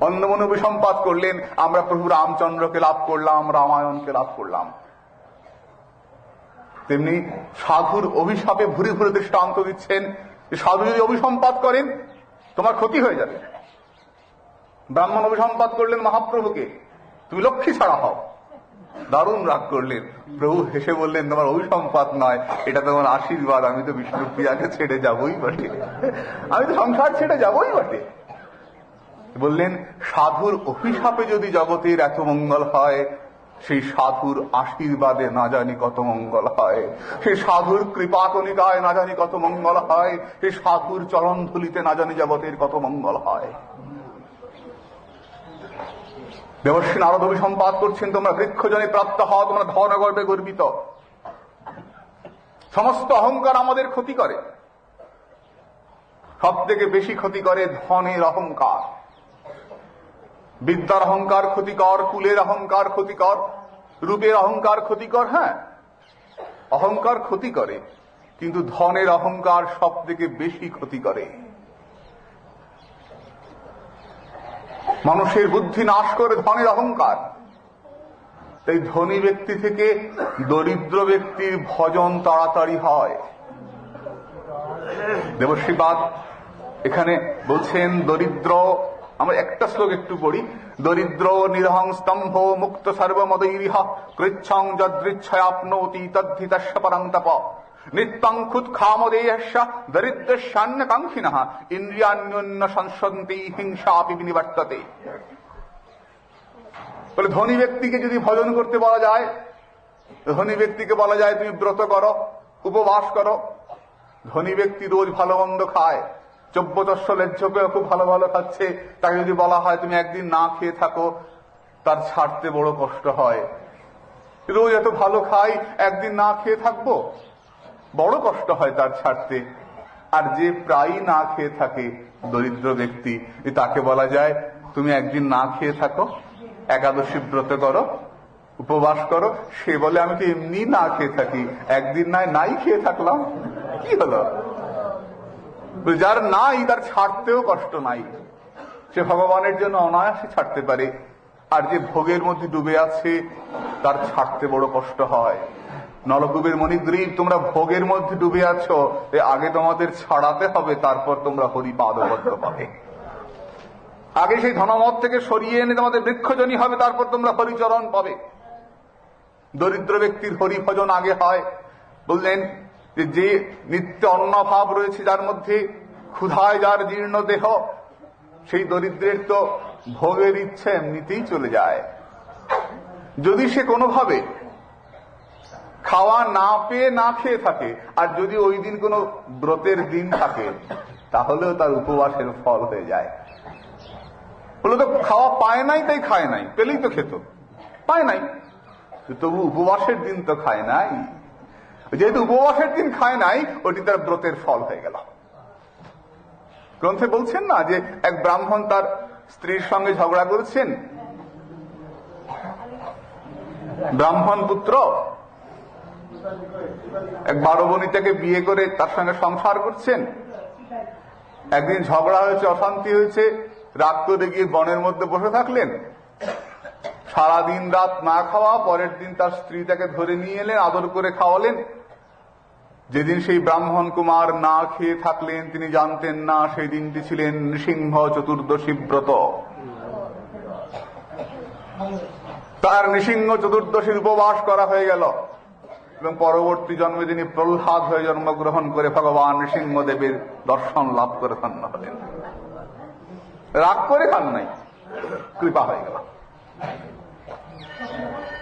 অন্ধমণি অভিসম্পাদ করলেন, আমরা প্রভু রামচন্দ্রকে লাভ করলাম, রামায়ণকে লাভ করলাম। তেমনি সাধুর অভিশাপে ভুরি ভুরি দৃষ্টান্ত দিচ্ছেন, সাধু যদি অভিসম্পাদ করেন তোমার ক্ষতি হয়ে যাবে। ব্রাহ্মণ অভিসম্পাদ করলেন মহাপ্রভুকে, তুমি লক্ষ্মী ছাড়া হও। দারুণ রাগ করলেন। প্রভু হেসে বললেন, তোমার অভিসম্পাদ নয়, এটা তোমার আশীর্বাদ। আমি তো বিষ্ণুপ্রিয়াকে ছেড়ে যাবই বটে, আমি তো সংসার ছেড়ে যাবই বটে। বললেন সাধুর অভিশাপে যদি জগতের এত মঙ্গল হয়, সেই সাধুর আশীর্বাদে না জানি কত মঙ্গল হয়, সেই সাধুর কৃপা কণিকায় না জানি কত মঙ্গল হয়, সেই সাধুর চরণ ধুলিতে না জানি জগতের কত মঙ্গল হয়। দেবর্ষী নারদ অভিসম্পাদ করছেন, তোমরা বৃক্ষজনে প্রাপ্ত হও, তোমরা ধন গর্বে গর্বিত। সমস্ত অহংকার আমাদের ক্ষতি করে, সব থেকে বেশি ক্ষতি করে ধনের অহংকার। বিদ্যার অহংকার ক্ষতিকর, কুলের অহংকার ক্ষতিকর, রূপের অহংকার ক্ষতিকর। হ্যাঁ, অহংকার ক্ষতি করে, কিন্তু ধনের অহংকার সব থেকে বেশি ক্ষতি করে। মানুষের বুদ্ধি নাশ করে ধনের অহংকার। তাই ধনী ব্যক্তি থেকে দরিদ্র ব্যক্তির ভজন তাড়াতাড়ি হয়। দেবশ্রীপাদ এখানে বলছেন দরিদ্র, আমরা একটা শ্লোক একটু পড়ি। দরিদ্র নিরহং স্তম্ভ মুক্ত সর্বমদৈরিহ কৃচ্ছং যদৃচ্ছয়াপ্নোতি তদ্ধিতস্য পরং তপ নিত্যং ক্ষুৎখামদেয়স্য দরিদ্রস্যান্যকাঙ্ক্ষিনঃ ইন্দ্রিয়ান্যন্য সংসন্তি হিংসাপি বিনিবর্ততে। বলে ধনী ব্যক্তিকে যদি ভজন করতে বলা যায়, ধনী ব্যক্তিকে বলা যায় তুমি ব্রত করো, উপবাস করো। ধনী ব্যক্তি রোজ ভালো মন্দ খায়, চব্যতস্য লেজ্জকে খুব ভালো ভালো খাচ্ছে, তাকে যদি বলা হয় তুমি একদিন না খেয়ে থাকো, তার ছাড়তে বড় কষ্ট হয়। রোজ এত ভালো খাই, একদিন না খেয়ে থাকবো, বড় কষ্ট হয় তার ছাড়তে। আর যে প্রায়ই না খেয়ে থাকে দরিদ্র ব্যক্তি, তাকে বলা যায় তুমি একদিন না খেয়ে থাকো, একাদশী ব্রত করো, উপবাস করো। সে বলে আমি তো এমনি না খেয়ে থাকি, একদিন নাই খেয়ে থাকলাম, কি হলো? যার নাই তার ছাড়তেও কষ্ট নাই, সে ভগবানের জন্য অনায়াসে ছাড়তে পারে। আর যে ভোগের মধ্যে ডুবে আছে তার ছাড়তে বড় কষ্ট হয়। নলকূপের মণিগ্রীব, তোমরা ভোগের মধ্যে ডুবে আছো, আগে তোমাদের ছাড়াতে হবে, তারপর তোমরা হরিপাদপদ্ম পাবে। আগে সেই ধনমত থেকে সরিয়ে এনে তোমাদের বৃক্ষজনী হবে, তারপর তোমরা হরিচরণ পাবে। দরিদ্র ব্যক্তির হরি ভজন আগে হয়। বললেন যে নিত্য অন্নভাব রয়েছে যার মধ্যে, ক্ষুধায় যার জীর্ণ দেহ, সেই দরিদ্রের তো ভোগের ইচ্ছে এমনিতেই চলে যায়। যদি সে কোনোভাবে খাওয়া না পেয়ে না খেয়ে থাকে, আর যদি ওই দিন কোনো ব্রতের দিন থাকে, তাহলেও তার উপবাসের ফল হয়ে যায়। বলে তো খাওয়া পায় নাই তাই খায় নাই, পেলেই তো খেত, পায় নাই তবু উপবাসের দিন তো খায় নাই। যেহেতু উপবাসের দিন খায় নাই, ওটি তার ব্রতের ফল হয়ে গেল। গ্রন্থে বলছেন না যে এক ব্রাহ্মণ তার স্ত্রীর সঙ্গে ঝগড়া করেছেন, ব্রাহ্মণ পুত্র এক 12 বনিতাকে বিয়ে করে তার সঙ্গে সংসার করছেন। একদিন ঝগড়া হয়েছে, অশান্তি হয়েছে, রাগ করে গিয়ে বনের মধ্যে বসে থাকলেন, সারাদিন রাত না খাওয়া। পরের দিন তার স্ত্রী তাকে ধরে নিয়ে এলেন, আদর করে খাওয়ালেন। যেদিন সেই ব্রাহ্মণ কুমার না খেয়ে থাকলেন, তিনি জানতেন না সেই দিনটি ছিলেন নৃসিংহ চতুর্দশী ব্রত। তার নৃসিংহ চতুর্দশীর উপবাস করা হয়ে গেল এবং পরবর্তী জন্মে তিনি প্রহ্লাদ হয়ে জন্মগ্রহণ করে ভগবান নৃসিংহদেবের দর্শন লাভ করে ধন্য হলেন। রাগ করে খান নাই, কৃপা হয়ে গেল।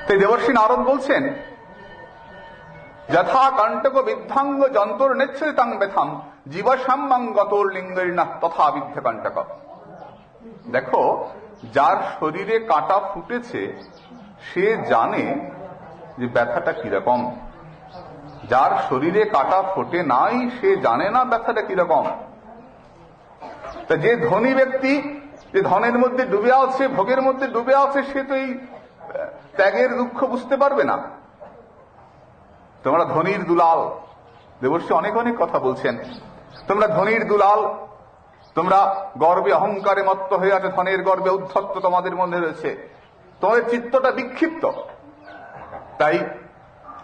তাই দেবর্ষী নারদ বলছেন, যথা কণ্টক বিদ্ধাঙ্গ যন্তর নেচ্ছরিতাং ব্যথাম জীবসাম্মাঙ্গতোর লিঙ্গের না তথা বিদ্ধ কণ্টক। দেখো, যার শরীরে কাঁটা ফুটেছে সে জানে যে ব্যথাটা কিরকম। যার শরীরে কাঁটা ফোটে নাই সে জানে না ব্যথাটা কিরকম। তা যে ধনী ব্যক্তি, যে ধনের মধ্যে ডুবে আছে, ভোগের মধ্যে ডুবে আছে, সে তো এই ত্যাগের দুঃখ বুঝতে পারবে না। তোমরা ধনীর দুলাল, দেবর্ষী অনেক অনেক কথা বলছেন, তোমরা ধনীর দুলাল, তোমরা গর্বে অহংকারে মত্ত হয়ে আছে, ধনের গর্বে উদ্ধত্ত তোমাদের মধ্যে রয়েছে, তোমাদের চিত্তটা বিক্ষিপ্ত। তাই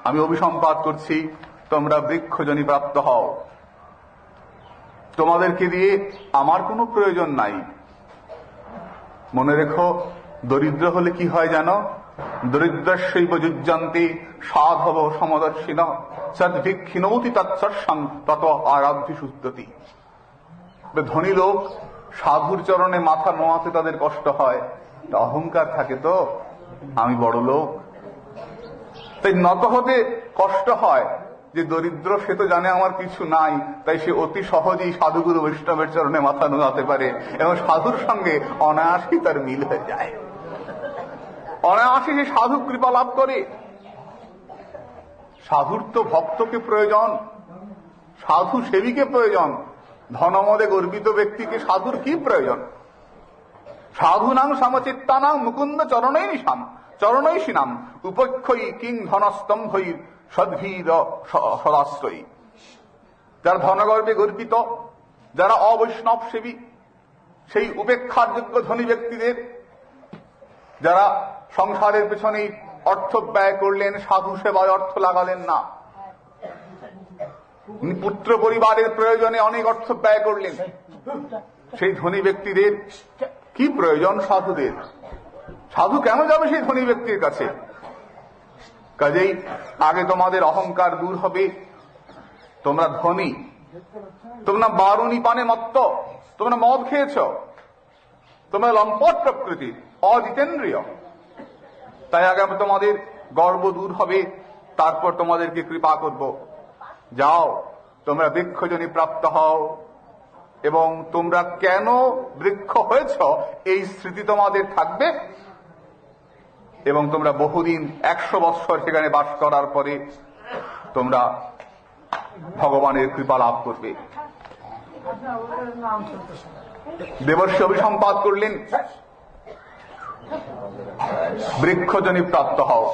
আমি অভিসম্পাত করছি, তোমরা বৃক্ষজনী প্রাপ্ত হও। তোমাদেরকে দিয়ে আমার কোনো প্রয়োজন নাই। মনে রেখো, দরিদ্র হলে কি হয় জানো? দরিদ্রস্যৈব যুজ্যন্তি সাধব সমদর্শিন সদ্ভিক্ষিণৌতি তৎসৎসং তত আরাধ্যি শুদ্ধতি। ধনী লোক সাধুর চরণে মাথা নোয়াতে তাদের কষ্ট হয়, অহংকার থাকে তো আমি বড় লোক, তাই নত হতে কষ্ট হয়। যে দরিদ্র সে তো জানে আমার কিছু নাই, তাই সে অতি সহজেই সাধুগুরু বৈষ্ণবের চরণে মাথা নোয়াতে পারে এবং সাধুর সঙ্গে অনায়াসেই তার মিল হয়ে যায়, অনায়াসে সে সাধু কৃপা লাভ করে। সাধুর তো ভক্তকে প্রয়োজন, সাধু সেবীকে প্রয়োজন। ধনমদে গর্বিত ব্যক্তিকে সাধুর কি প্রয়োজন? সাধুনাং সমচিত্তানাং মুকুন্দ চরণৈষিনাম উপক্ষয়ী কিং ধনস্তম্ভৈ সদ্ভীর সদাশ্রয়ী। যারা ধনগর্বে গর্বিত, যারা অবৈষ্ণব সেবী, সেই উপেক্ষার যোগ্য ধনী ব্যক্তিদের, যারা সংসারের পেছনে অর্থ ব্যয় করলেন, সাধু সেবায় অর্থ লাগালেন না, পুত্র পরিবারের প্রয়োজনে অনেক অর্থ ব্যয় করলেন, সেই ধনী ব্যক্তিদের কি প্রয়োজন? সাধুদের। সাধু কেন যাবে সেই ধনী ব্যক্তির কাছে? কাজেই আগে তোমাদের অহংকার দূর হবে। তোমরা ধনী, তোমরা বারুণী পানে মত্ত, তোমরা মদ খেয়েছ, তোমরা লম্পট প্রকৃতির, অজিতেন্দ্রিয়। তাই আগে তোমাদের গর্ব দূর হবে, তারপর তোমাদেরকে কৃপা করব। যাও, তোমরা বৃক্ষজনী প্রাপ্ত হও এবং তোমরা কেন বৃক্ষ হয়েছ এই স্মৃতি তোমাদের থাকবে এবং তোমরা বহুদিন 100 বৎসর সেখানে বাস করার পরে তোমরা ভগবানের কৃপা লাভ করবে। দেবর্ষি অভিসম্পাত করলেন, বৃক্ষজনী প্রাপ্ত হও।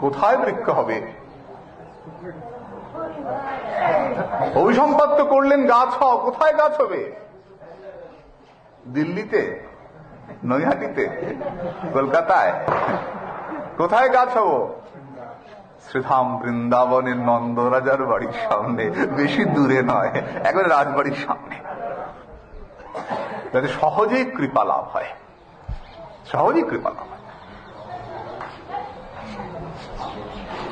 কোথায় বৃক্ষ হবে? অভিসম্পাত করলেন গাছ হও। কোথায় গাছ হবে? দিল্লিতে, নৈহাটিতে, কলকাতায়? কোথায় গাছ হব? শ্রীধাম বৃন্দাবনের নন্দরাজার বাড়ির সামনে, বেশি দূরে নয়, একবারে রাজবাড়ির সামনে, যাতে সহজেই কৃপা লাভ হয়, সহজেই কৃপা লাভ হয়।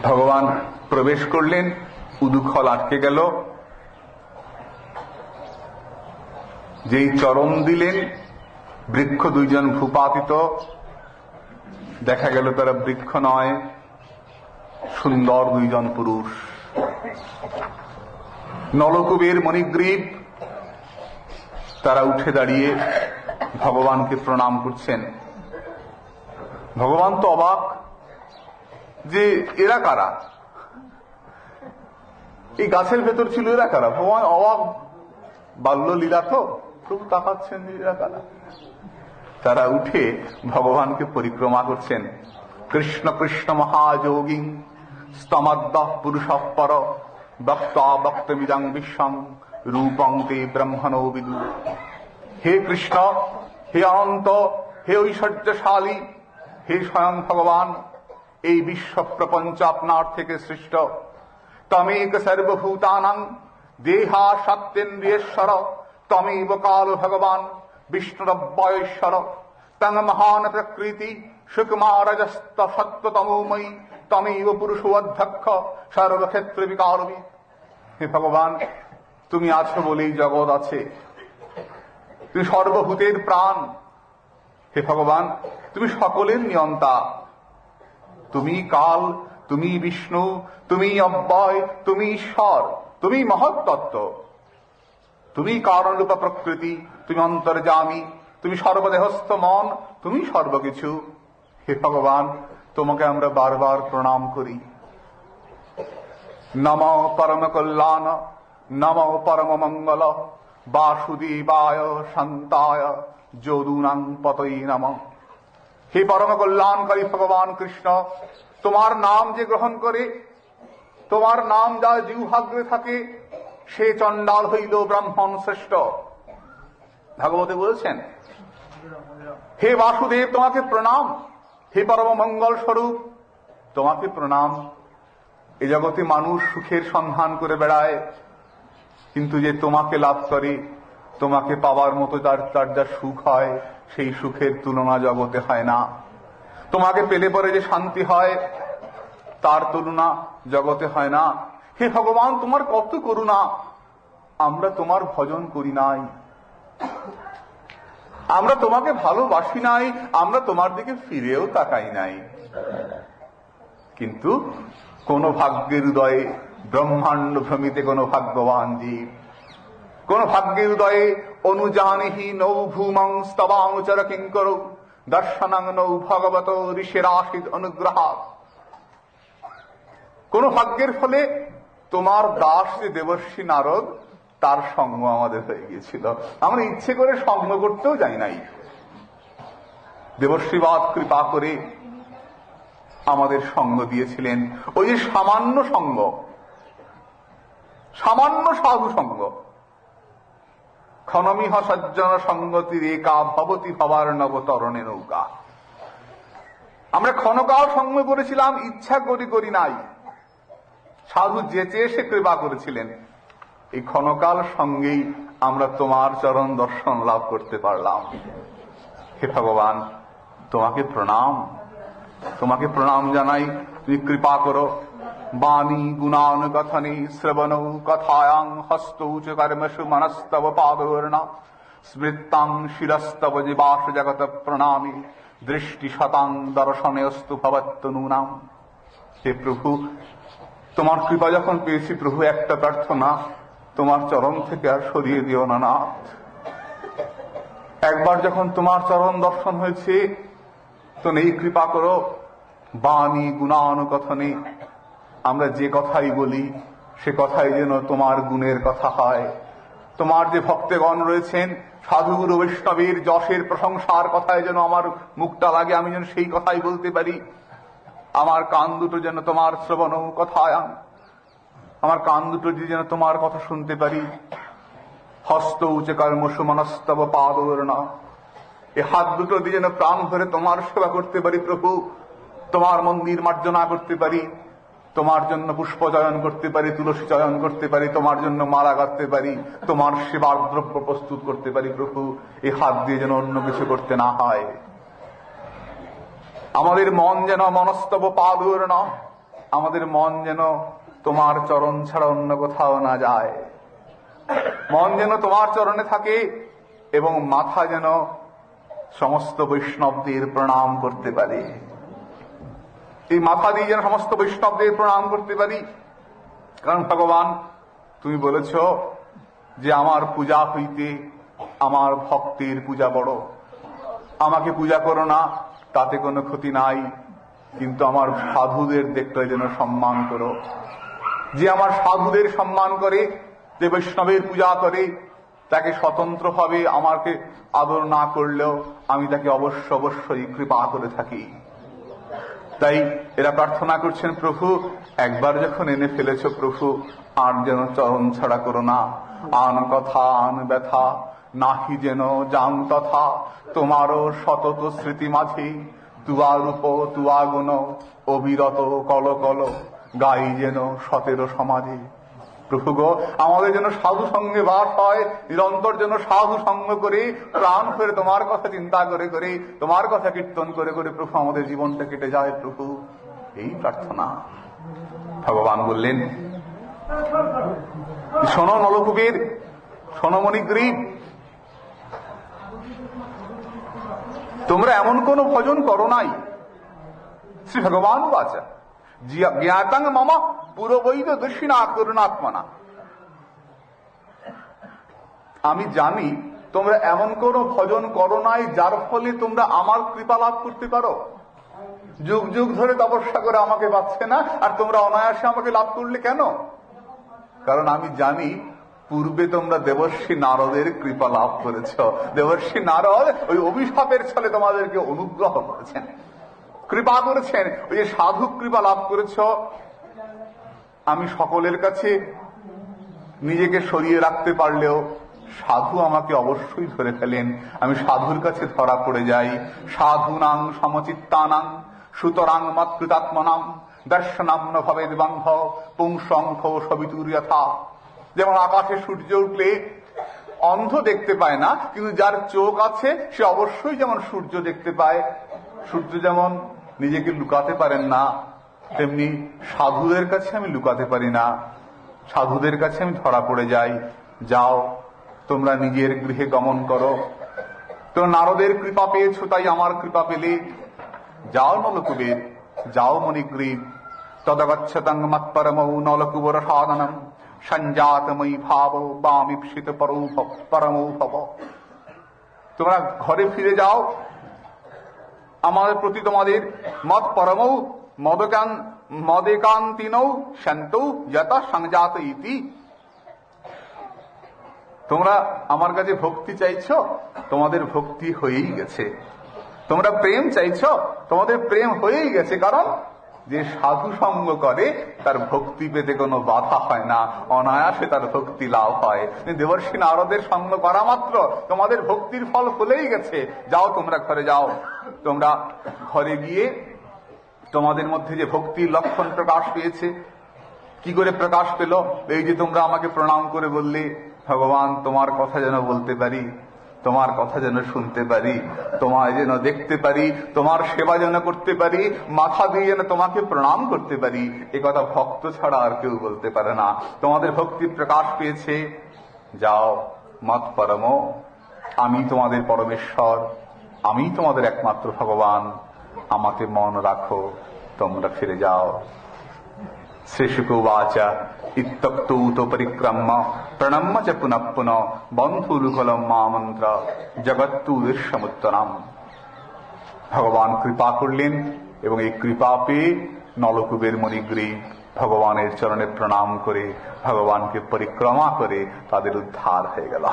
ভগবান প্রবেশ করলেন, উদুখল আটকে গেল। যেই চরণ দিলেন, বৃক্ষ দুইজন ভূপাতিত। দেখা গেল তারা বৃক্ষ নয়, সুন্দর দুইজন পুরুষ। নলকুবের মণিগ্রীব। তারা উঠে দাঁড়িয়ে ভগবানকে প্রণাম করছেন। ভগবান তো অবাক যে এরা কারা, এই গাছের ভেতর ছিল এরা কারা। ভগবান অবাক, বাল্য লীলা তো, প্রভু তাকাচ্ছেন যে এরা কারা। তারা উঠে ভগবানকে পরিক্রমা করছেন। কৃষ্ণ কৃষ্ণ মহাযোগী স্তমদ্দ পুরুষপর বক্তা বক্তমিদং বিশ্বং রূপং তে ব্রহ্মণো বিদু। হে কৃষ্ণ, হে অনন্ত, হে ঐশ্বর্যশালী, হে স্বয়ং ভগবান, এই বিশ্ব প্রপঞ্চ আপনার থেকে সৃষ্ট। তমেক সর্বভূতানাং দেহা সত্যেন্দ্রিয়েশ্বর তমেব কাল ভগবান বিষ্ণুরব্যশ্বর তং মহান প্রকৃতি সুকুমারজস্ত সত্যতমোময়ী তমেব পুরুষো অধ্যক্ষ সর্বক্ষেত্র বিকারবি। হে ভগবান, তুমি আছো বলেই জগৎ আছে, তুমি সর্বভূতের প্রাণ। হে ভগবান, তুমি সকলের নিয়ন্তা, তুমি কাল, তুমি বিষ্ণু, তুমি অব্যয়, তুমি ঈশ্বর, তুমি মহত্তত্ত্ব, তুমি কারণরূপা প্রকৃতি, তুমি অন্তর্যামী, তুমি সর্বদেহস্থ মন, তুমি সর্বকিছু। হে ভগবান, তোমাকে আমরা বারবার প্রণাম করি। নমো পরম কল্যাণ, নমো পরম মঙ্গল, বাসুদেবায় শান্তায় যদুনাং পতয়ে নমঃ। হে পরম কল্যাণকারী ভগবান কৃষ্ণ, তোমার নাম যে গ্রহণ করে, তোমার নাম যা জিহ্বাগ্রে থাকে, সে চণ্ডাল হইল ব্রাহ্মণ শ্রেষ্ঠ। ভাগবতে বলেছেন, হে বাসুদেব তোমাকে প্রণাম, হে পরম মঙ্গল স্বরূপ তোমাকে প্রণাম। এ জগতে মানুষ সুখের সন্ধান করে বেড়ায়, কিন্তু যে তোমাকে লাভ করে, তোমাকে পাওয়ার মতো তার যা সুখ হয়, সেই সুখের তুলনা জগতে হয় না। তোমাকে পেলে পরে যে শান্তি হয়, তার তুলনা জগতে হয় না। হে ভগবান, তোমার কত করুণা, আমরা তোমার ভজন করি নাই, আমরা তোমাকে ভালোবাসি নাই, আমরা তোমার দিকে ফিরেও তাকাই নাই। কিন্তু কোন ভাগ্যের উদয়ে, ব্রহ্মাণ্ড ভ্রমিতে কোন ভাগ্যবান জীব, কোন ভাগ্যের উদয়ে অনুজানিহি নৌ ভূমং স্তবানুচর কিঙ্কর দর্শনাং নৌ ভগবত ঋষির আশিত অনুগ্রহাৎ। কোন ভাগ্যের ফলে তোমার দাস যে দেবর্ষি নারদ, তার সঙ্গ আমাদের হয়ে গিয়েছিল। আমরা ইচ্ছে করে সঙ্গ করতেও যাই নাই। দেবর্ষিবাদ কৃপা করে আমাদের সঙ্গ দিয়েছিলেন। ওই যে সামান্য সঙ্গ, সামান্য সাধু সঙ্গ। ক্ষণমিহ সজ্জন সঙ্গতি রেখা ভবতি ভবার নবতরণে নৌকা। আমরা ক্ষণকাল সঙ্গ করেছিলাম, ইচ্ছা করি নাই। সাধু যেচে এসে কৃপা করেছিলেন। এই ক্ষণকাল সঙ্গেই আমরা তোমার চরণ দর্শন লাভ করতে পারলাম। হে ভগবান, তোমাকে প্রণাম, তোমাকে প্রণাম জানাই। তুমি কৃপা করো। বাণী গুণানুকথনে শ্রবণ কথায়াং হস্তৌ চ কর্মসু মনস্তব পাদোর্ণ স্মৃতাং শিরস্তব জীবাস জগত প্রণামী দৃষ্টি শতাং দর্শনেস্তু ভবত্তনূনাম। হে প্রভু, তোমার কৃপা যখন পেয়েছি প্রভু, একটা প্রার্থনা, তোমার চরণ থেকে আর সরিয়ে দিও না নাথ। একবার যখন তোমার চরণ দর্শন হয়েছে, তো নেই কৃপা করো। বাণী গুণানুকথনে আমরা যে কথাই বলি, সে কথাই যেন তোমার গুণের কথা হয়। তোমার যে ভক্তগণ রয়েছেন, সাধুগুরু বৈষ্ণবের যশের প্রশংসার কথায় যেন আমার মুখটা লাগে, আমি যেন সেই কথাই বলতে পারি। আমার কান দুটো যেন তোমার শ্রবণ কথায়, আমার কান দুটো যেন তোমার কথা শুনতে পারি। হস্ত উচে কর্মসু মনস্তব পাদোর্ণ, এই হাত দুটো দিয়ে যেন প্রাণ ভরে তোমার সেবা করতে পারি প্রভু। তোমার মন্দির মার্জনা করতে পারি, তোমার জন্য পুষ্প চয়ন করতে পারি, তুলসী চয়ন করতে পারি, তোমার জন্য মালা গাঁথতে পারি, তোমার সেবার দ্রব্য প্রস্তুত করতে পারি প্রভু। এই হাত দিয়ে যেন অন্য কিছু করতে না হয়। আমাদের মন যেন মনস্তব পাদোর্ণ, আমাদের মন যেন তোমার চরণ ছাড়া অন্য কোথাও না যায়। মন যেন তোমার চরণে থাকে এবং মাথা যেন সমস্ত বৈষ্ণবদের প্রণাম করতে পারে। এই মাথা দিয়ে যেন সমস্ত বৈষ্ণবদের প্রণাম করতে পারি। কারণ ভগবান, তুমি বলেছ যে আমার পূজা হইতে আমার ভক্তের পূজা বড়। আমাকে পূজা করো না, তাতে কোনো ক্ষতি নাই, কিন্তু আমার সাধুদের দেখতে যেন সম্মান করো। যে আমার সাধুদের সম্মান করে, যে বৈষ্ণবের পূজা করে, তাকে স্বতন্ত্রভাবে আমাকে আদর না করলেও আমি তাকে অবশ্যই কৃপা করে থাকি। তাই এরা প্রার্থনা করছেন, প্রভু একবার যখন এনে ফেলেছ প্রভু, আর যেন চরণ ছাড়া করো না। আন কথা আন ব্যথা নাহি যেন জান তথা, তোমারও সতত স্মৃতি মাঝে তুয়া রূপ তুয়া গুণ অবিরত কল কল গাই যেন 17 সমাজে। প্রভু গো, আমাদের যেন সাধু সঙ্গে বাস হয়, নিরন্তর যেন সাধু সঙ্গ করে প্রাণ করে তোমার কথা চিন্তা করে করে তোমার কথা কীর্তন করে করে প্রভু আমাদের জীবনটা কেটে যায় প্রভু, এই প্রার্থনা। ভগবান বললেন, শোনো নলকূপের, শোনো মণিগ্রীব, তোমরা এমন কোন ভজন করো নাই। শ্রী ভগবান বাচা জ্ঞাতাং মামা পুরবৈদ দক্ষিণা করুণাত্মনা। আমি জানি তোমরা এমন কোন ভজন করো নাই যার ফলে তোমরা আমার কৃপা লাভ করতে পারো। যুগ যুগ ধরে তপস্যা করে আমাকে পাচ্ছে না, আর তোমরা অনায়াসে আমাকে লাভ করলে কেন? কারণ আমি জানি পূর্বে তোমরা দেবর্ষি নারদের কৃপা লাভ করেছ। দেবর্ষি নারদ ওই অভিশাপের ছলে তোমাদেরকে অনুগ্রহ করেছেন, কৃপা করেছেন, ওই যে সাধু কৃপা লাভ করেছ। আমি সকলের কাছে নিজেকে সরিয়ে রাখতে পারলেও সাধু আমাকে অবশ্যই ধরে ফেলেন। আমি সাধুর কাছে ধরা পড়ে যাই। সাধুনাং সমচিত্তানাং সুতরাং মৎকৃতাত্মনাং দর্শনাম ন ভবেদ বান্ধ পুংসংখ সবিতুর যথা। যেমন আকাশে সূর্য উঠলে অন্ধ দেখতে পায় না, কিন্তু যার চোখ আছে সে অবশ্যই যেমন সূর্য দেখতে পায়। সূর্য যেমন নিজেকে লুকাতে পারেন না, তেমনি সাধুদের কাছে আমি লুকাতে পারি না, সাধুদের কাছে আমি ধরা পড়ে যাই। যাও তোমরা নিজের গৃহে গমন করো, তোমরা নারদের কৃপা পেয়েছো তাই আমার কৃপা পেলে। যাও নলকুবের, যাও মণিগ্রীব। তদগচ্ছতং মৎপরমৌ নলকুবর সাধনম সঞ্জাতময়ী ভাব বামিপ্সিত পরমৌ ভব। তোমরা ঘরে ফিরে যাও, আমাদের প্রতি তোমাদের মত পরমৌ মদেকান্তিনৌ শান্তৌ যথা সংজাত ইতি। তোমরা আমার কাছে ভক্তি চাইছো, তোমাদের ভক্তি হয়েই গেছে। তোমরা প্রেম চাইছো, তোমাদের প্রেম হয়েই গেছে। কারণ যে সাধু সঙ্গ করে তার ভক্তি পেতে কোনো বাধা হয় না, অনায়াসে তার ভক্তি লাভ হয়। দেবর্ষি নারদের সঙ্গ করা মাত্র তোমাদের ভক্তির ফল হলেই গেছে। যাও তোমরা ঘরে যাও। তোমরা ঘরে গিয়ে তোমাদের মধ্যে যে ভক্তির লক্ষণ প্রকাশ পেয়েছে, কি করে প্রকাশ পেল? এই যে তোমরা আমাকে প্রণাম করে বললে, ভগবান তোমার কথা যেন বলতে পারি, তোমার কথা যেন শুনতে পারি, তোমায় যেন দেখতে পারি, তোমার সেবা যেন করতে পারি, মাথা দিয়ে যেন তোমাকে প্রণাম করতে পারি। এ কথা ভক্ত ছাড়া আর কেউ বলতে পারে না। তোমাদের ভক্তি প্রকাশ পেয়েছে, যাও মত পরম, আমি তোমাদের পরমেশ্বর, আমি তোমাদের একমাত্র ভগবান, আমাকে মন রাখো, তোমরা ফিরে যাও। শ্রীশুকোবাচা ইত্যক্তৌত পরিক্রম্য প্রণম্য চ পুনঃ পুনঃ বন্ধুলুকলম মা মন্ত্র জগত্তু দৃশ্যমুত্তরম। ভগবান কৃপা করলেন এবং এই কৃপা পেয়ে নলকূপের মণিগ্রীব ভগবানের চরণে প্রণাম করে ভগবানকে পরিক্রমা করে তাদের উদ্ধার হয়ে গেল।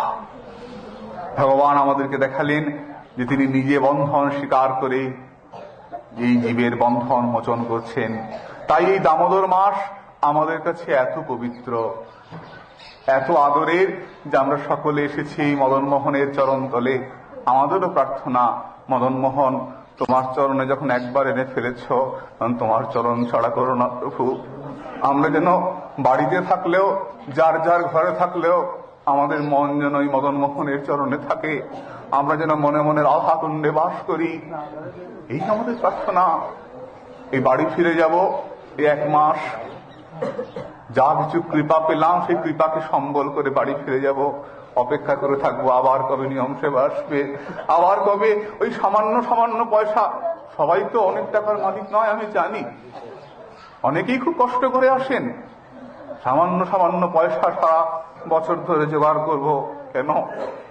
ভগবান আমাদেরকে দেখালেন যে তিনি নিজে বন্ধন স্বীকার করে এই জীবের বন্ধন মোচন করছেন। তাই এই দামোদর মাস আমাদের কাছে এত পবিত্র, এত আদরের যে আমরা সকলে এসেছি মদন মোহনের চরণ তলে। আমাদেরও প্রার্থনা, মদন মোহন তোমার চরণে যখন একবার এনে ফেলেছ, তোমার চরণ ছাড়া করো না প্রভু। আমরা যেন বাড়িতে থাকলেও, যার যার ঘরে থাকলেও আমাদের মন যেন ওই মদন মোহনের চরণে থাকে, আমরা যেন মনে মনে রাধা কুণ্ডে বাস করি, এই আমাদের প্রার্থনা। এই বাড়ি ফিরে যাব, এই 1 মাস যা কিছু কৃপা পেলাম সেই কৃপাকে সম্বল করে বাড়ি ফিরে যাব। অপেক্ষা করে থাকবো আবার কবে নিয়ম সেবা আসবে, আবার কবে ওই সামান্য সামান্য পয়সা। সবাই তো অনেক টাকার মালিক নয়, আমি জানি। অনেকেই খুব কষ্ট করে আসেন, সামান্য সামান্য পয়সা ছাড়া বছর ধরে জোগাড় করব, কেন?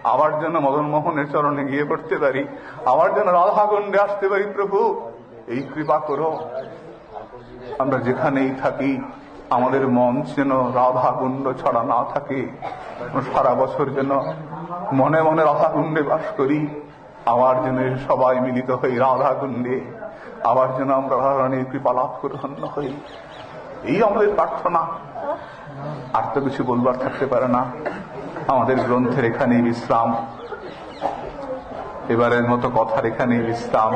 আবার যেন মদন মোহনের চরণে গিয়ে পড়তে পারি, আবার যেন রাধাকুণ্ডে আসতে পারি। প্রভু, এই কৃপা করো। আমরা যেখানেই থাকি আমাদের মন যেন রাধাকুণ্ড ছাড়া না থাকে। সারা বছর যেন মনে মনে রাধাকুণ্ডে বাস করি, আবার যেন সবাই মিলিত হই রাধাকুণ্ডে, আবার যেন আমরা রাধারানীর কৃপা লাভ করে ধন্য হই। এই আমাদের প্রার্থনা। আর তো কিছু বলবার থাকতে পারে না। আমাদের গ্রন্থের এখানেই বিশ্রাম, এবারের মতো কথার এখানেই বিশ্রাম।